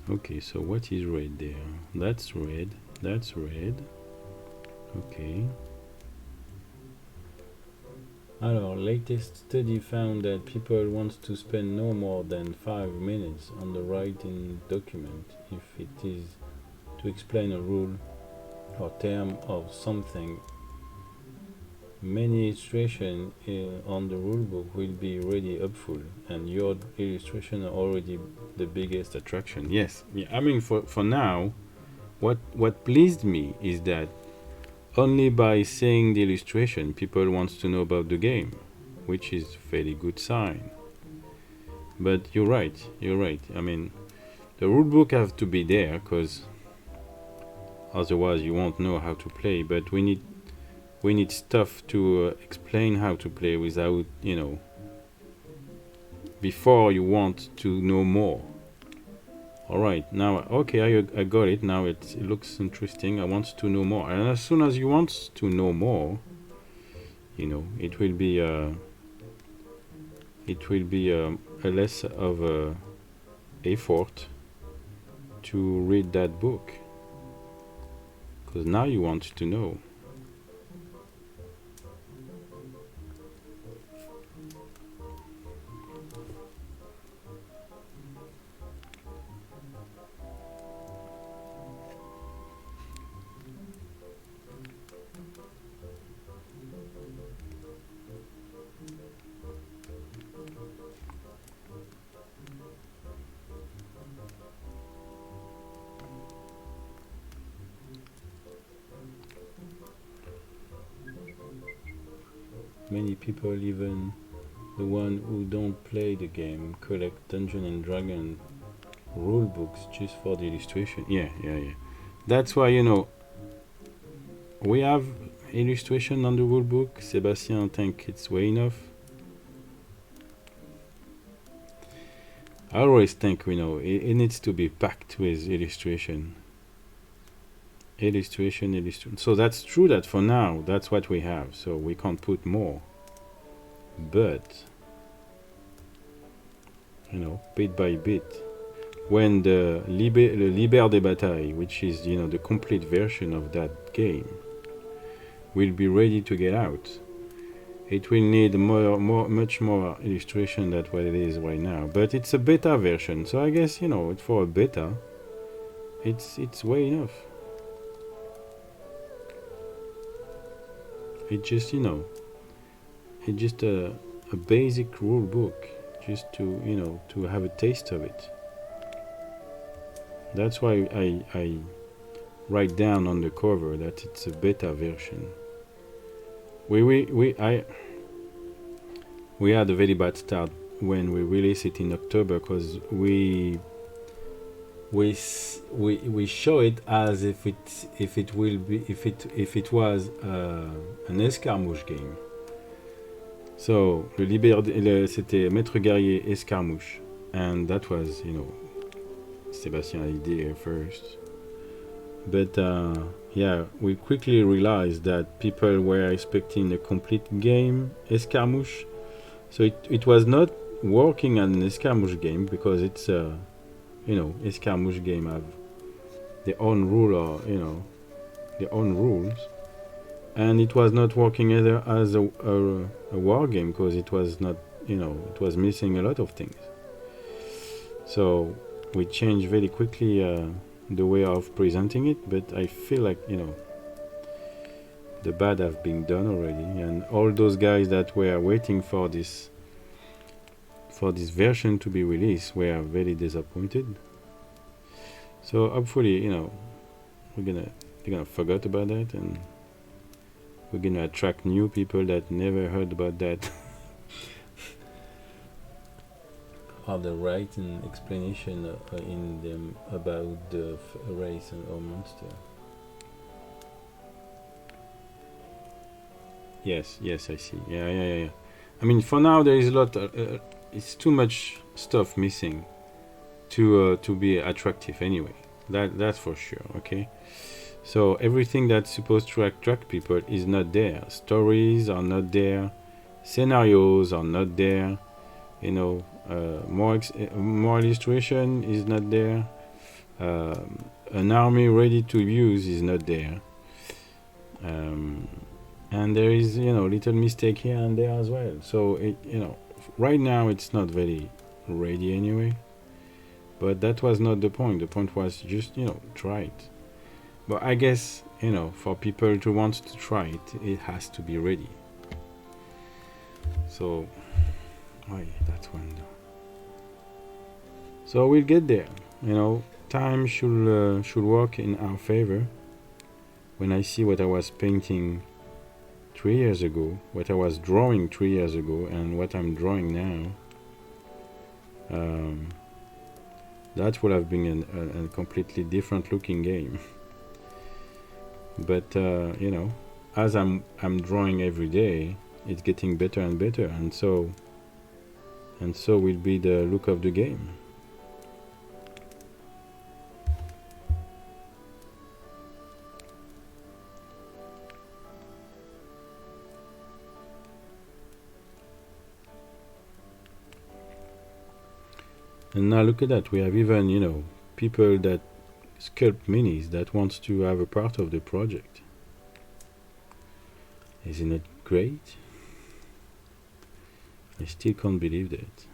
Speaker 1: Okay, so what is red there? That's red, that's red. Okay. Our latest study found that people want to spend no more than 5 minutes on the writing document if it is to explain a rule or term of something. Many illustrations on the rulebook will be really helpful, and your illustration are already the biggest attraction. Yes, yeah, I mean for now, what pleased me is that only by seeing the illustration, people wants to know about the game, which is a very good sign. But you're right. I mean, the rulebook have to be there, because otherwise you won't know how to play. But we need stuff to explain how to play without, you know, before you want to know more. All right, now, okay, I got it. Now it looks interesting. I want to know more. And as soon as you want to know more, you know, it will be a less of a effort to read that book, because now you want to know. Many people, even the one who don't play the game, collect Dungeon and Dragon rule books just for the illustration. Yeah. That's why, you know, we have illustration on the rule book. Sebastian think it's way enough. I always think, you know, it needs to be packed with illustration. Illustration. So that's true that for now, that's what we have. So we can't put more. But, you know, bit by bit, when the Liber des Batailles, which is, you know, the complete version of that game, will be ready to get out, it will need much more illustration than what it is right now. But it's a beta version, so I guess, you know, for a beta, it's way enough. It's just, you know, it's just a basic rule book, just to, you know, to have a taste of it. That's why I write down on the cover that it's a beta version. We had a very bad start when we released it in October, because we show it as if it was an escarmouche game. So c'était Maître Guerrier Escarmouche, and that was, you know, Sebastian's idea first. But yeah, we quickly realized that people were expecting a complete game Escarmouche, so it was not working as an Escarmouche game, because it's you know, Escarmouche game have their own rule, or, you know, their own rules, and it was not working either as a war game, because it was not, you know, it was missing a lot of things. So we changed very quickly the way of presenting it, but I feel like, you know, the bad have been done already, and all those guys that were waiting for this version to be released were very disappointed. So hopefully, you know, they're gonna forget about that, and we're gonna attract new people that never heard about that. Or the right and explanation in them about the race or monster. Yes, I see. Yeah. I mean, for now there is a lot. It's too much stuff missing to be attractive anyway. That's for sure. Okay. So everything that's supposed to attract people is not there. Stories are not there. Scenarios are not there. You know, more illustration is not there. An army ready to use is not there. And there is, you know, little mistake here and there as well. So it, you know, right now it's not very ready anyway. But that was not the point. The point was just, you know, try it. But I guess, you know, for people to want to try it, it has to be ready. So, that one though. So we'll get there. You know, time should work in our favor. When I see what I was painting 3 years ago, what I was drawing 3 years ago, and what I'm drawing now, that would have been a completely different looking game. But you know, as I'm drawing every day, it's getting better and better, and so will be the look of the game. And now look at that, we have even, you know, people that sculpt minis that wants to have a part of the project. Isn't it great? I still can't believe that.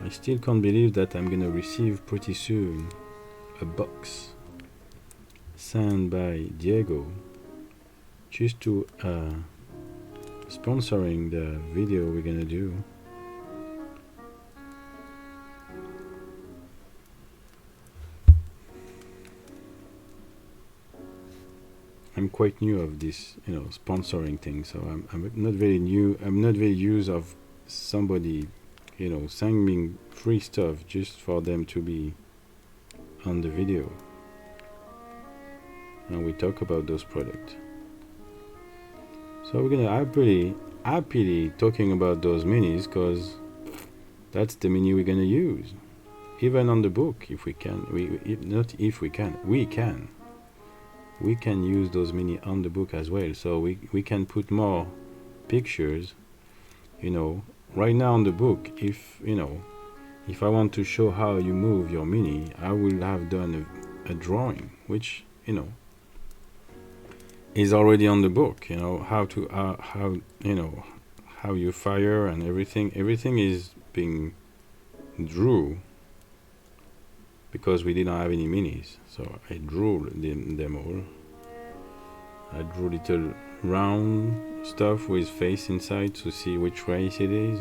Speaker 1: I still can't believe that I'm gonna receive pretty soon a box signed by Diego just to sponsoring the video we're gonna do. I'm quite new of this, you know, sponsoring thing, so I'm not very new. I'm not very used of somebody, you know, sending free stuff just for them to be on the video. And we talk about those products. So we're gonna happily talking about those minis, because that's the mini we're gonna use. Even on the book, if we can, we can use those mini on the book as well. So we can put more pictures, you know. Right now on the book, if you know, if I want to show how you move your mini, I will have done a drawing, which, you know, is already on the book. You know, how to how, you know, how you fire and everything is being drew, because we didn't have any minis. So I drew them all. I drew little round stuff with face inside to see which race it is,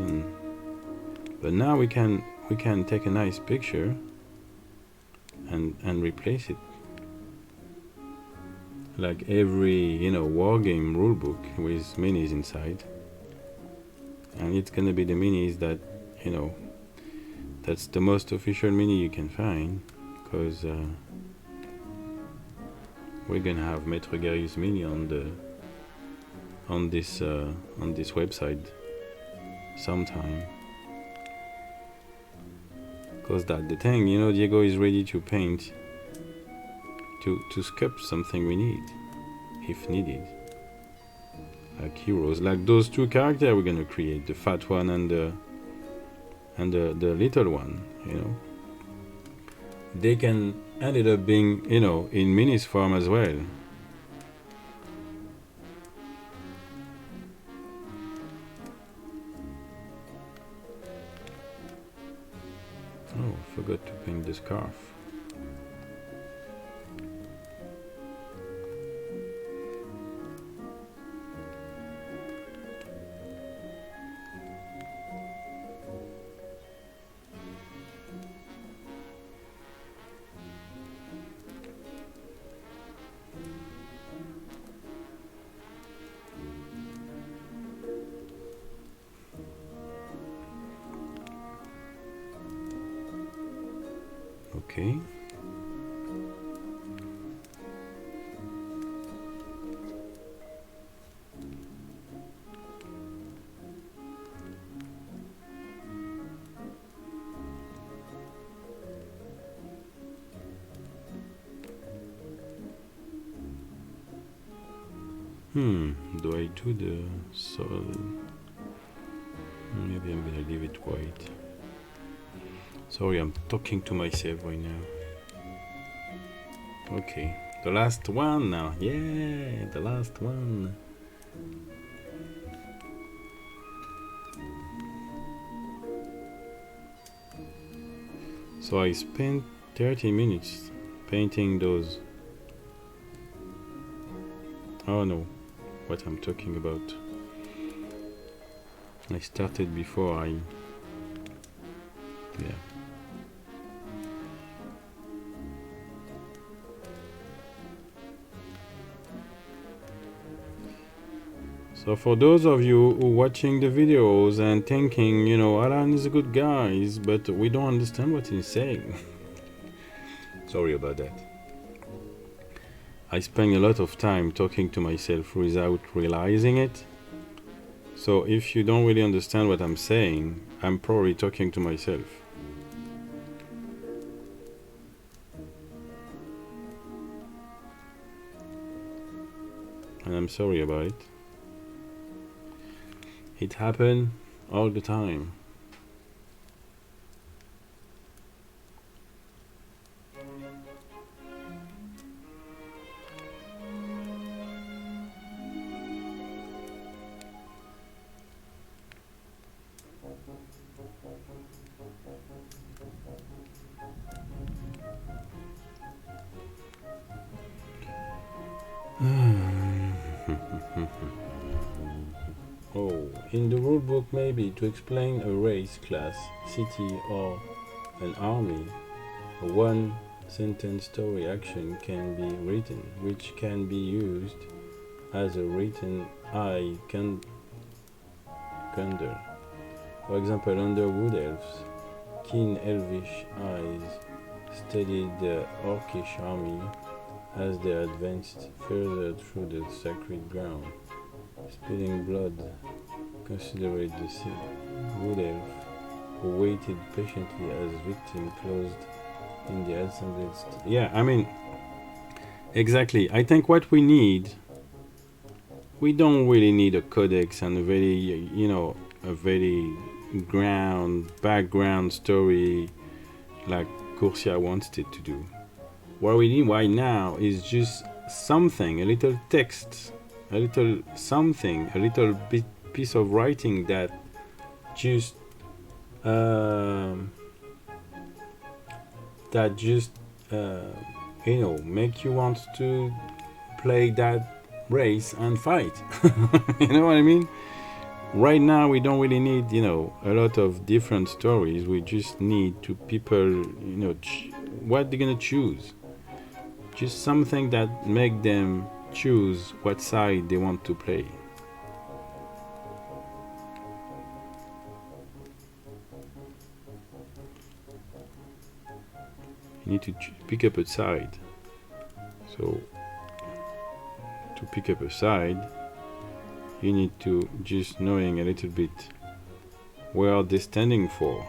Speaker 1: but now we can take a nice picture and replace it, like every, you know, wargame rulebook with minis inside. And it's gonna be the minis that, you know, that's the most official mini you can find, because we're gonna have Maître Gary's mini on this website sometime. Because that's the thing, you know, Diego is ready to paint, to sculpt something we need, if needed, like heroes, like those two characters we're gonna create, the fat one and the little one. You know, they can ended up being, you know, in minis form as well. Oh, forgot to paint the scarf. Okay. Do I do the solid? Maybe I'm gonna leave it white. Sorry, I'm talking to myself right now. Okay, the last one now. Yeah, the last one. So I spent 30 minutes painting those. Oh no, what I'm talking about. I started before yeah. So for those of you who watching the videos and thinking, you know, Alan is a good guy, but we don't understand what he's saying. Sorry about that. I spend a lot of time talking to myself without realizing it. So if you don't really understand what I'm saying, I'm probably talking to myself. And I'm sorry about it. It happened. all the time. Oh, in the rulebook, maybe to explain a race, class, city, or an army, a one-sentence story action can be written, which can be used as a written eye candle. For example, under wood elves, keen elvish eyes studied the orcish army as they advanced further through the sacred ground. Spilling blood, considered the wood elf, who waited patiently as victim closed in the assembled. Yeah, I mean, exactly. I think what we need, we don't really need a codex and a very, a very background story like Corsia wanted it to do. What we need right now is just something, a little text, a little something, a little piece of writing that just make you want to play that race and fight. You know what I mean? Right now we don't really need, a lot of different stories. We just need to people, what they're gonna choose. Just something that make them choose what side they want to play. You need to pick up a side. So to pick up a side, you need to just knowing a little bit where are they standing for.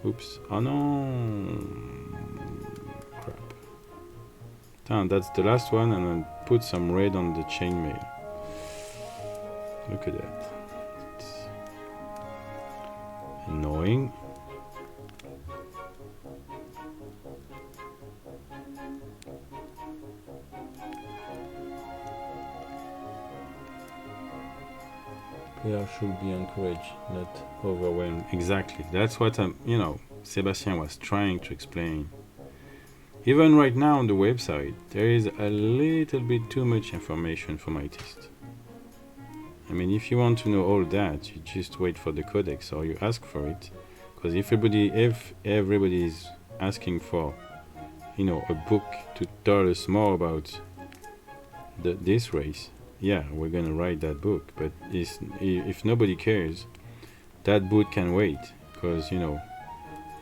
Speaker 1: Oops. Oh no. Crap. Damn, that's the last one, and then put some red on the chainmail. Look at that. It's annoying. Players should be encouraged, not overwhelmed. Exactly. That's what Sebastian was trying to explain. Even right now on the website, there is a little bit too much information for my taste. I mean, if you want to know all that, you just wait for the codex or you ask for it. Because if everybody is asking for, a book to tell us more about this race, yeah, we're gonna write that book. But if nobody cares, that book can wait. Because,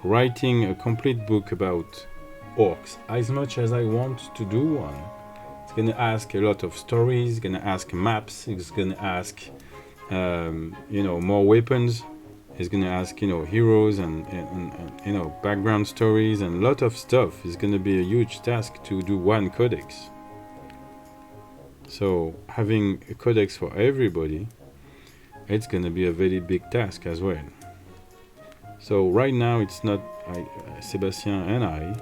Speaker 1: writing a complete book about orcs, as much as I want to do one, it's gonna ask a lot of stories, it's gonna ask maps, it's gonna ask more weapons, it's gonna ask heroes and background stories and a lot of stuff. It's gonna be a huge task to do one codex. So having a codex for everybody, it's gonna be a very big task as well. So right now it's not, Sebastian and I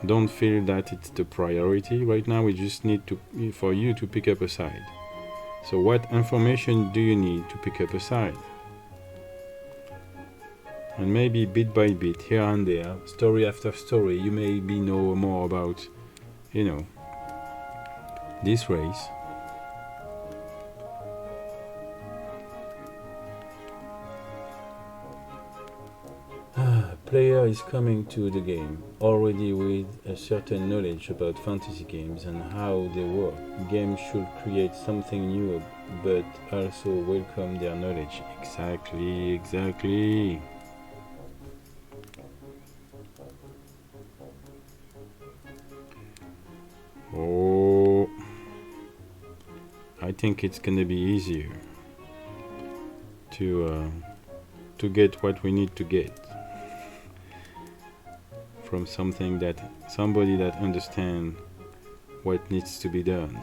Speaker 1: don't feel that it's the priority. Right now we just need for you to pick up a side. So what information do you need to pick up a side? And maybe bit by bit, here and there, story after story, you maybe know more about, this race. Player is coming to the game already with a certain knowledge about fantasy games and how they work. Games should create something new, but also welcome their knowledge. Exactly. Oh, I think it's gonna be easier to get what we need to get from somebody that understands what needs to be done.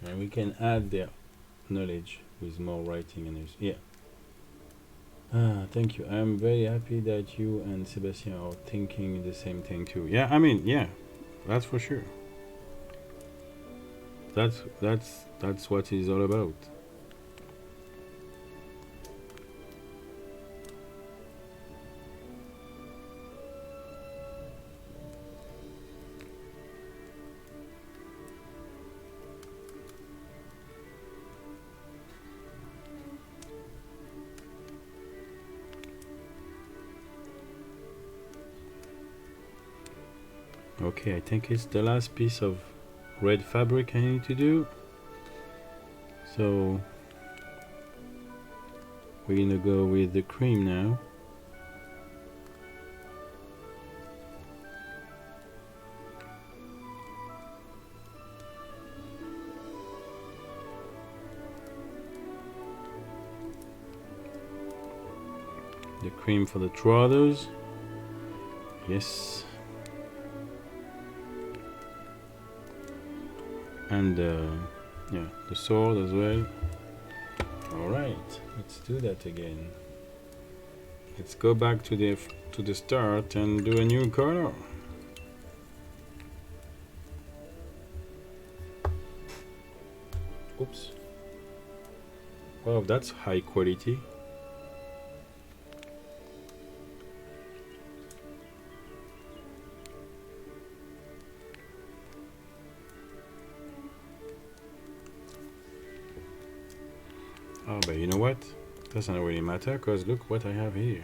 Speaker 1: And we can add their knowledge with more writing and yeah. Thank you. I'm very happy that you and Sebastian are thinking the same thing too. Yeah, I mean, yeah, that's for sure. That's what it's all about. Okay, I think it's the last piece of red fabric I need to do. So we're gonna go with the cream now. The cream for the trousers. Yes. And yeah, the sword as well. All right, let's do that again. Let's go back to the start and do a new color. Oops. Wow, that's high quality. Oh, but you know what? Doesn't really matter, because look what I have here.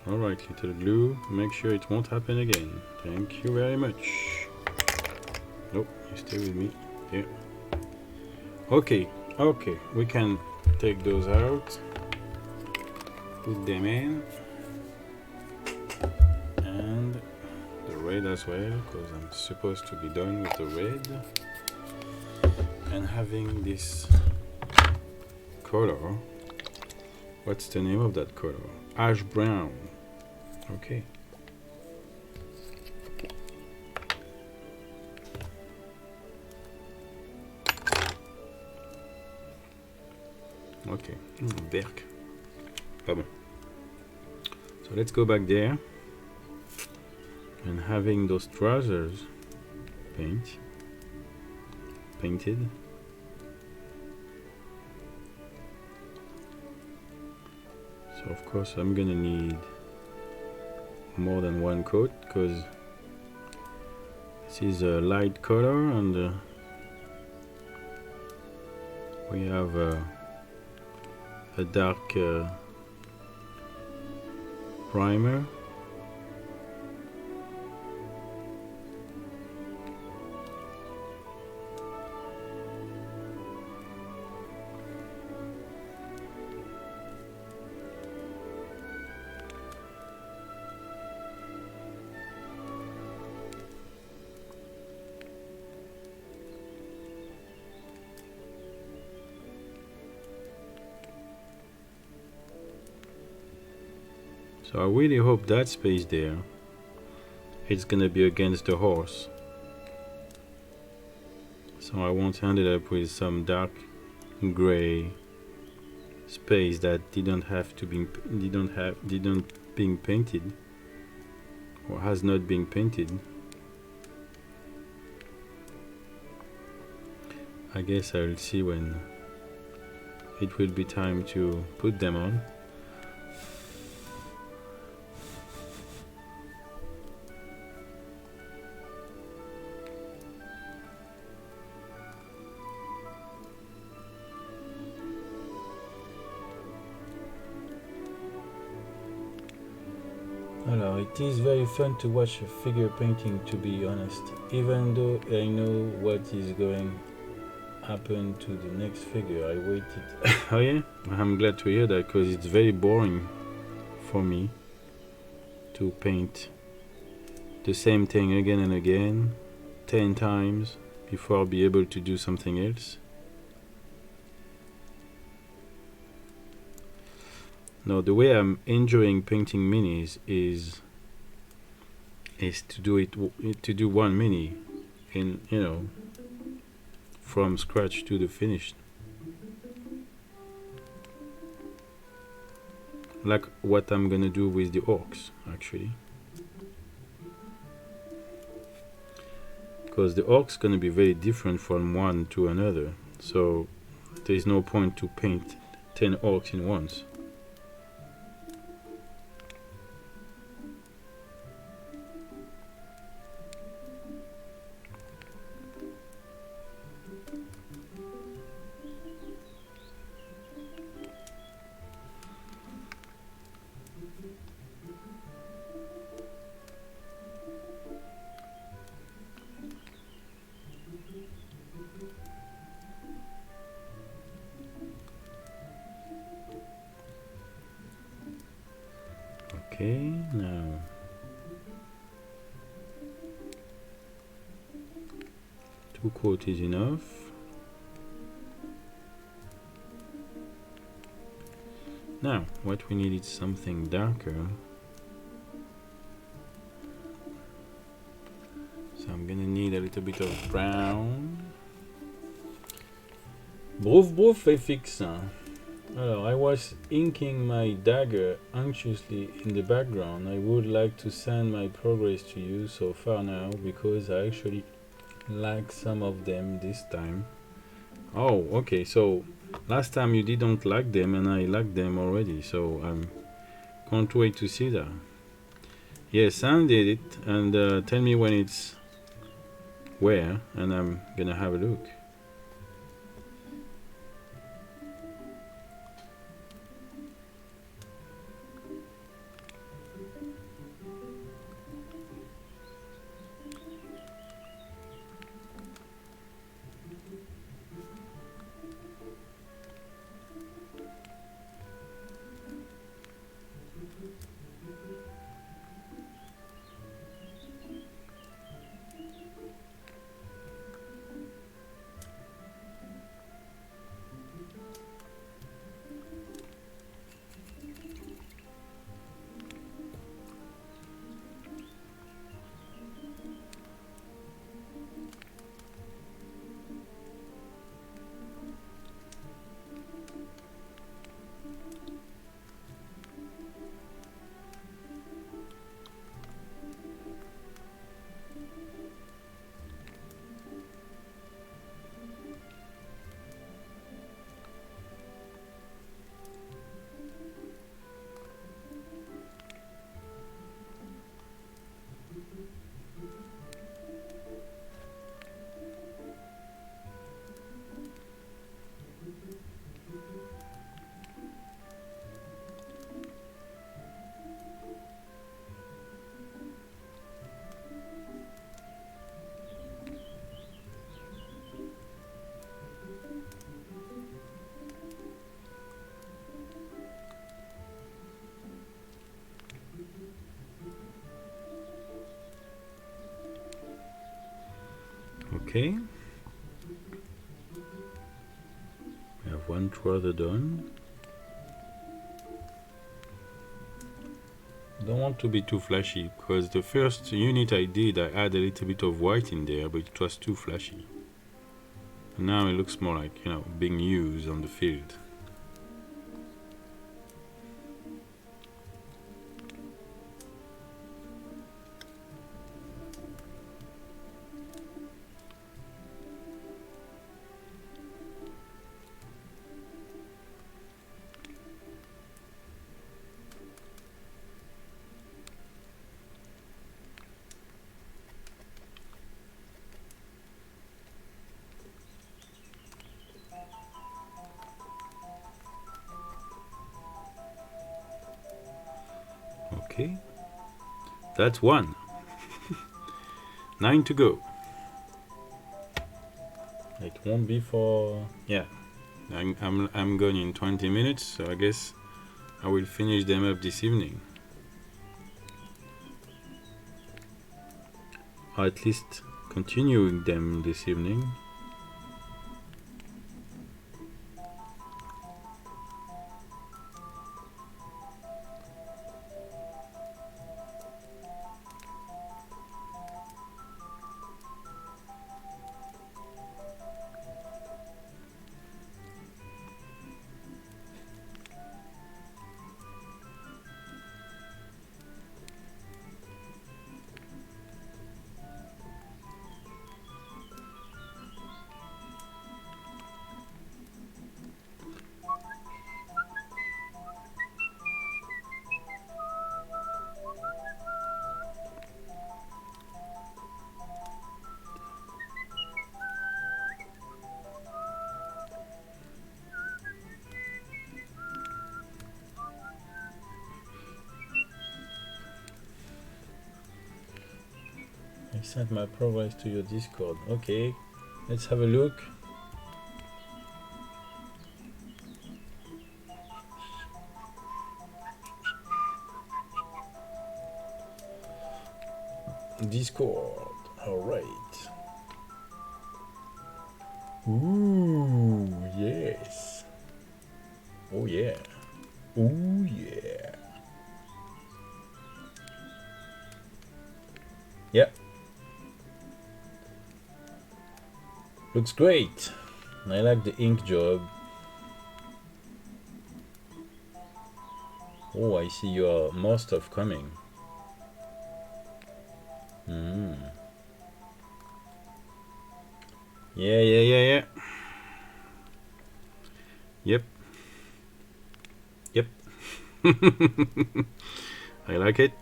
Speaker 1: Alright, little glue. Make sure it won't happen again. Thank you very much. Nope, you stay with me. Yeah. Okay, okay, we can take those out, put them in, and the red as well, because I'm supposed to be done with the red. And having this color, what's the name of that color? Ash brown. Okay. Okay, Berk. Pardon. So let's go back there and having those trousers painted. So of course I'm gonna need more than one coat, because this is a light color and we have a dark primer. So I really hope that space there, it's gonna be against the horse, so I won't end up with some dark gray space that didn't being painted or has not been painted. I guess I will see when it will be time to put them on. It is very fun to watch a figure painting, to be honest, even though I know what is going happen to the next figure. I waited. Oh yeah, I'm glad to hear that, because it's very boring for me to paint the same thing again and again 10 times before I'll be able to do something else. No, the way I'm enjoying painting minis is to do one mini in, you know, from scratch to the finished, like what I'm gonna do with the orcs actually, because the orcs gonna be very different from one to another, so there's no point to paint 10 orcs in once. Okay, now two coat is enough. Now what we need is something darker, so I'm gonna need a little bit of brown. Brouf brouf est fixe. Alors, I was inking my dagger anxiously in the background. I would like to send my progress to you so far now, because I actually like some of them this time. Oh, okay, so last time you didn't like them and I like them already, so I can't wait to see that. Yes, Sam did it, and tell me when it's where, and I'm gonna have a look. Okay, we have one trouser done. Don't want to be too flashy, because the first unit I did, I added a little bit of white in there, but it was too flashy. And now it looks more like, you know, being used on the field. Okay, That's one. 9 to go. It won't be for... Yeah. I'm going in 20 minutes, so I guess I will finish them up this evening. Or at least continuing them this evening. I sent my progress to your Discord. Okay, let's have a look. Discord. All right. Ooh, yes. Oh yeah. Ooh yeah. Yeah. Looks great. I like the ink job. Oh, I see you are more stuff coming. Yeah. Yep. I like it.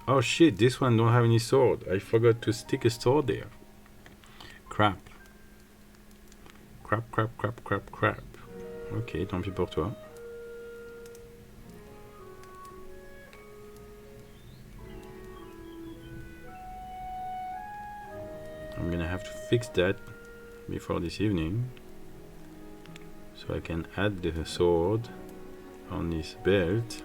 Speaker 1: Oh shit, this one don't have any sword. I forgot to stick a sword there. Crap. Ok, tant pis pour toi. I'm gonna have to fix that before this evening, so I can add the sword on this belt.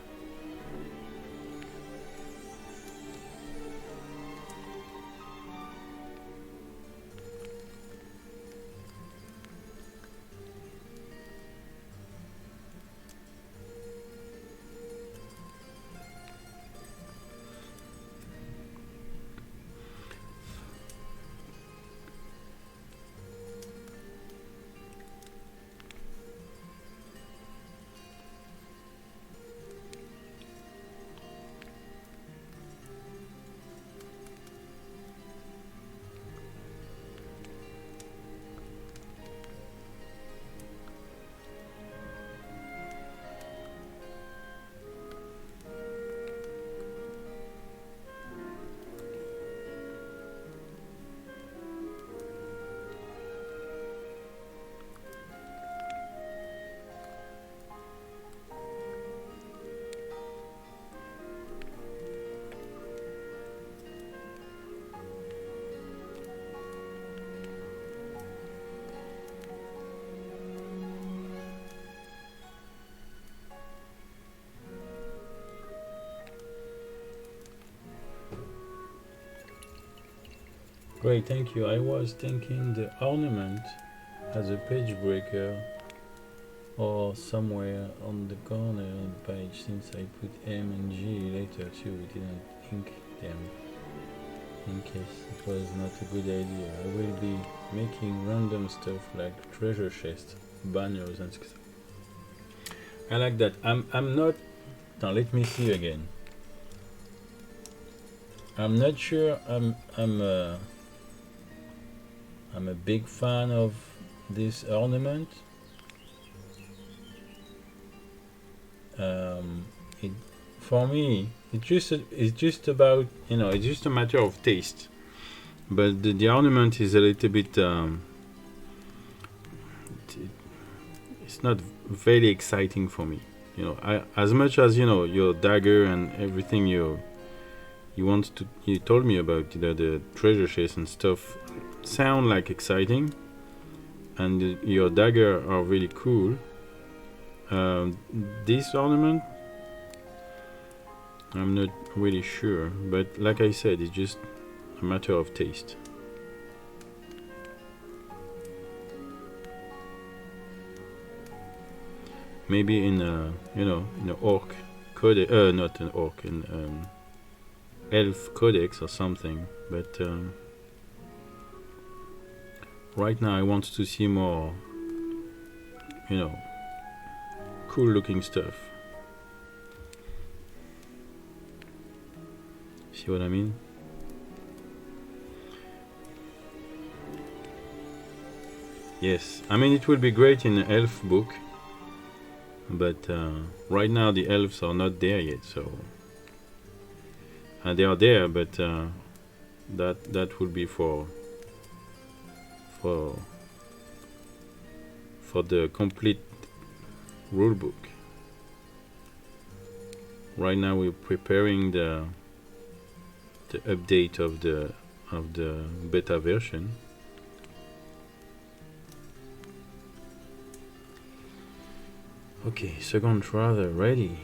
Speaker 1: Great, thank you. I was thinking the ornament as a page breaker or somewhere on the corner of the page, since I put M and G later too. We didn't ink them in case it was not a good idea. I will be making random stuff like treasure chest, banners and stuff. I like that. I'm not... Now let me see again. I'm not sure I'm a big fan of this ornament. For me, it's just about, you know, it's just a matter of taste. But the ornament is a little bit it's not very exciting for me, You know, as much as you know your dagger and everything you told me about, the treasure chest and stuff sound like exciting, and your dagger are really cool. This ornament, I'm not really sure, but like I said, it's just a matter of taste. Maybe in a in an orc codex, not an orc, in elf codex or something. But right now I want to see more, cool looking stuff. See what I mean? Yes, I mean it will be great in an elf book, but right now the elves are not there yet, so they are there, but that will be for the complete rule book. Right now we're preparing the update of the beta version. Okay, second rather ready.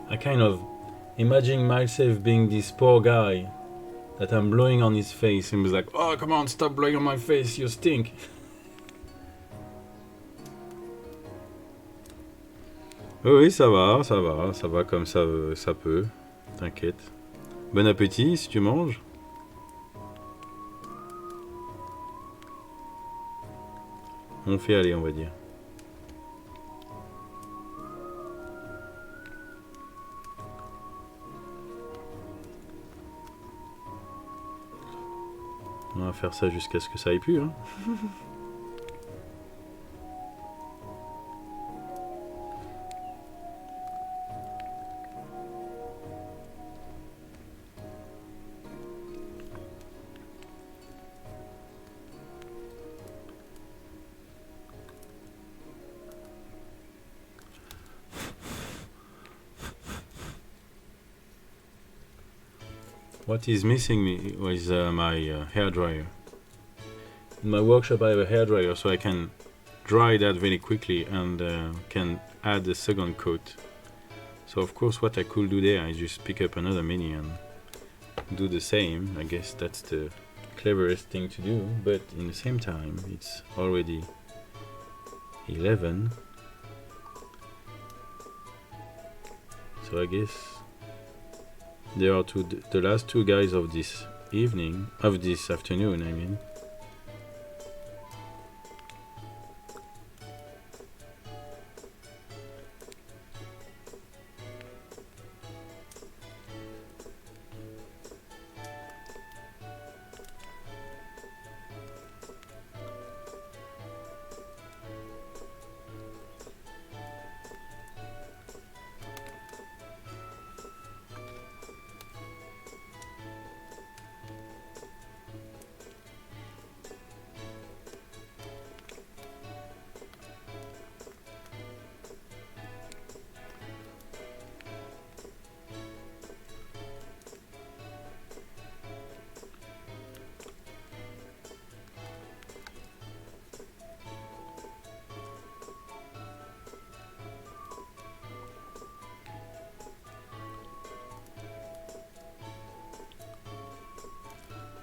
Speaker 1: I kind of imagine myself being this poor guy that I'm blowing on his face and was like, oh, come on, stop blowing on my face, you stink. Oui, ça va comme ça peut, t'inquiète. Bon appétit si tu manges. On fait aller, on va dire. On va faire ça jusqu'à ce que ça aille plus, hein. What is missing me was my hair dryer. In my workshop I have a hair dryer, so I can dry that very quickly and can add a second coat. So of course what I could do there is just pick up another mini and do the same. I guess that's the cleverest thing to do, but in the same time it's already 11 So I guess they are the last two guys of this evening, of this afternoon, I mean.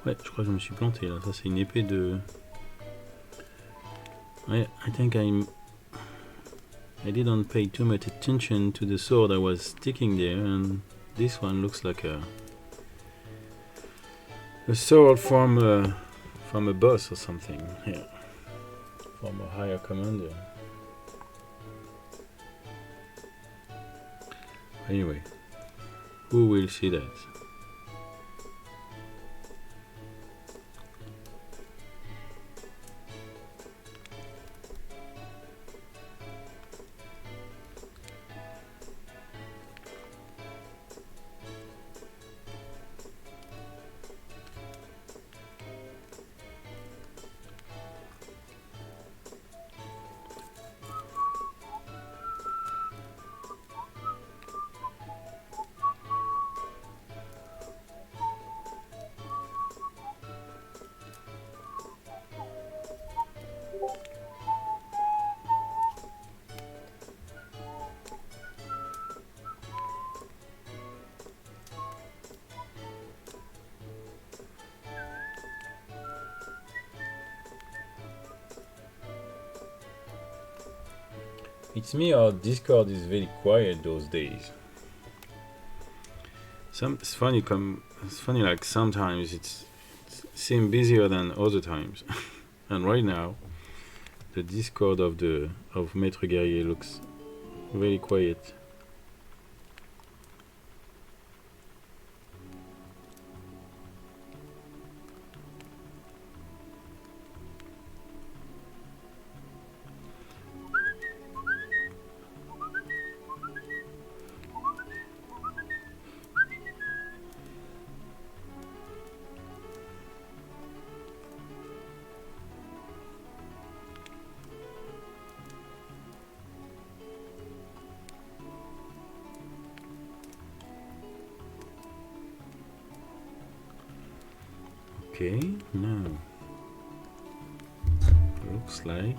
Speaker 1: Ouais, je crois que je me suis planté là. Ça, c'est une épée de. Ouais, I think I didn't pay too much attention to the sword I was sticking there, and this one looks like a sword from a boss or something. Yeah, from a higher commander. Anyway, who will see that? It's me, our Discord is very quiet those days. It's funny. It's funny. Like sometimes it seems busier than other times, and right now, the Discord of Maître Guerrier looks very quiet. Okay, now looks like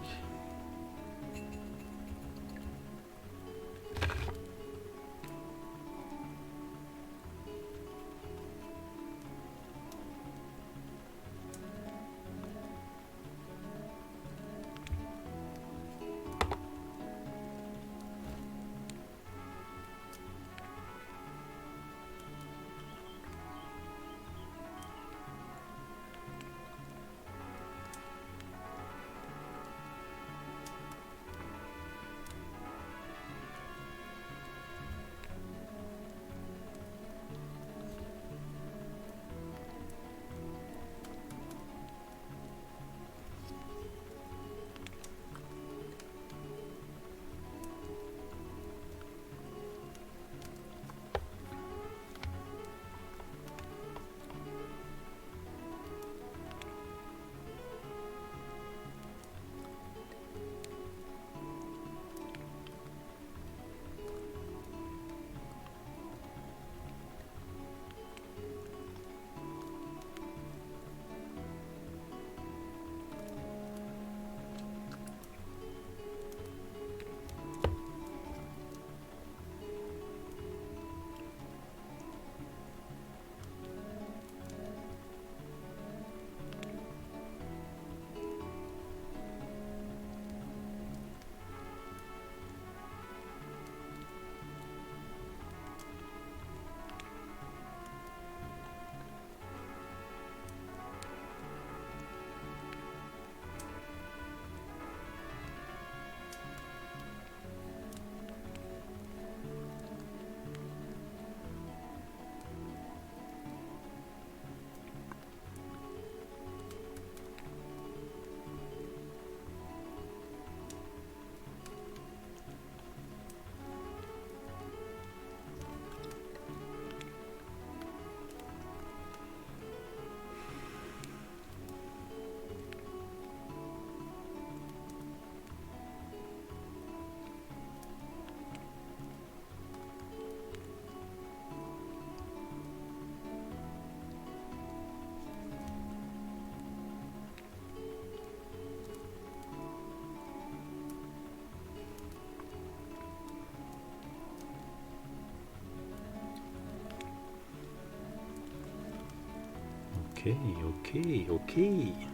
Speaker 1: ok.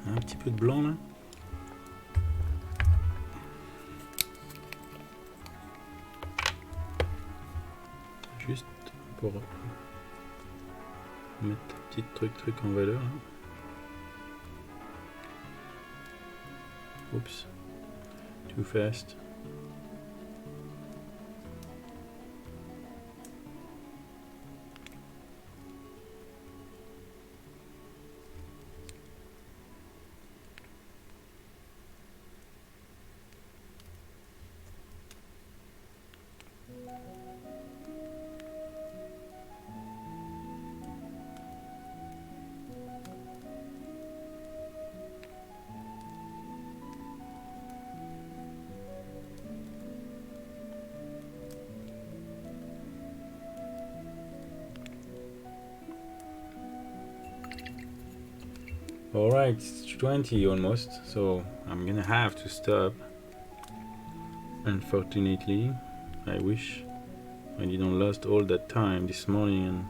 Speaker 1: Un petit peu de blanc là. Juste pour mettre un petit truc en valeur là. Oups, too fast. Alright, it's 20 almost, so I'm gonna have to stop. Unfortunately, I wish I didn't lost all that time this morning and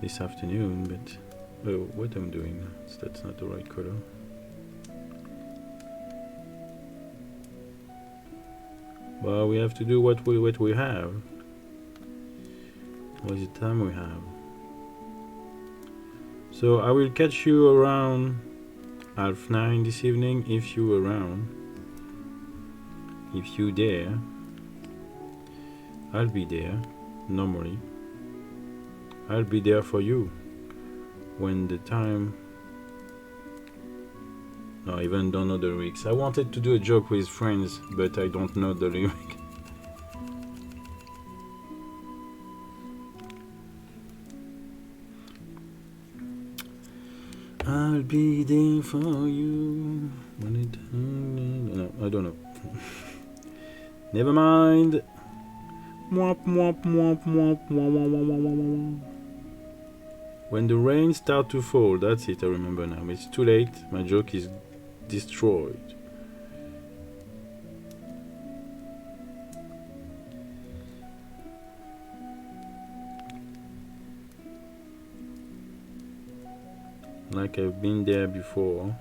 Speaker 1: this afternoon, but oh, what I'm doing, that's not the right color. Well, we have to do what we have. What is the time we have? So I will catch you around 9:30 this evening if you around. If you dare, I'll be there. Normally, I'll be there for you when the time. No, I even don't know the lyrics. I wanted to do a joke with friends, but I don't know the lyric. I'll be there for you when it. No, I don't know. Never mind. When the rain starts to fall, that's it, I remember now. It's too late, my joke is destroyed. Like I've been there before.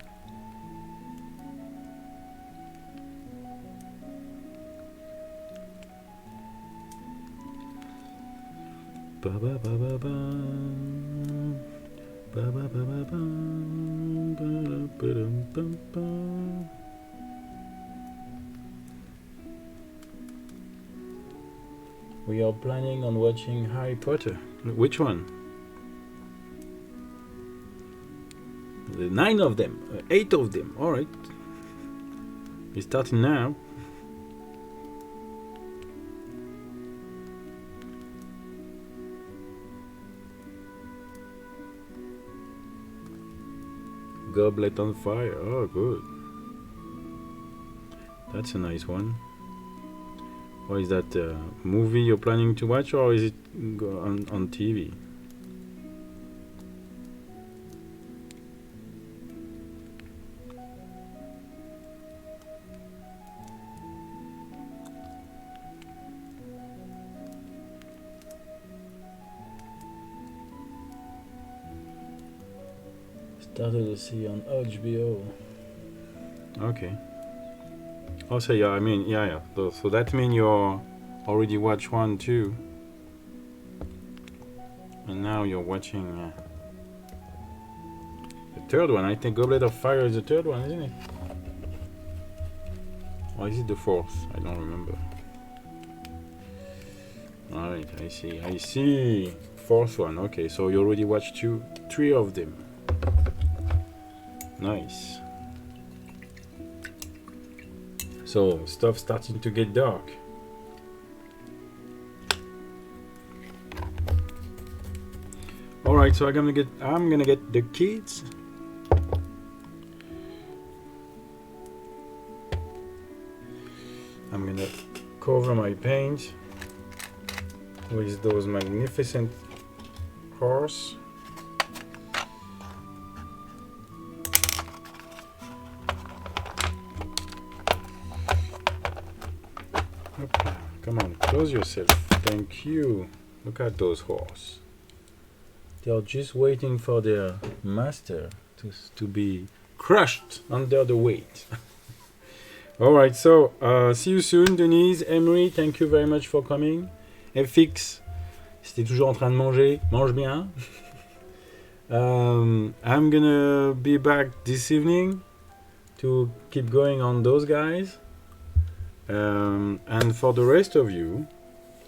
Speaker 1: Ba ba ba ba ba ba ba ba ba ba ba ba. We are planning on watching Harry Potter. Which one? The 9 of them, 8 of them. All right. We're starting now. Goblet on Fire. Oh, good. That's a nice one. Or is that a movie you're planning to watch, or is it on TV? Started to see on HBO. Okay. Also, yeah, I mean, yeah. So that means you're already watched 1, 2, and now you're watching the third one. I think Goblet of Fire is the third one, isn't it? Or is it the fourth? I don't remember. Alright, I see. Fourth one. Okay, so you already watched 2, 3 of them. Nice. So stuff starting to get dark. All right, so I'm gonna get the kids. I'm gonna cover my paint with those magnificent horse. Come on, close yourself. Thank you. Look at those horses. They are just waiting for their master to be crushed under the weight. All right, so see you soon, Denise, Emery. Thank you very much for coming. FX, c'était toujours en train de manger. Mange bien. I'm gonna be back this evening to keep going on those guys. And for the rest of you,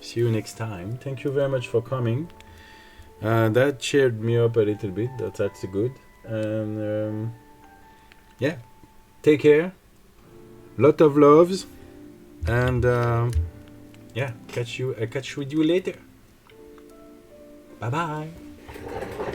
Speaker 1: see you next time. Thank you very much for coming. That cheered me up a little bit. That's good. And yeah, take care. Lot of loves. And yeah, catch with you later. Bye bye.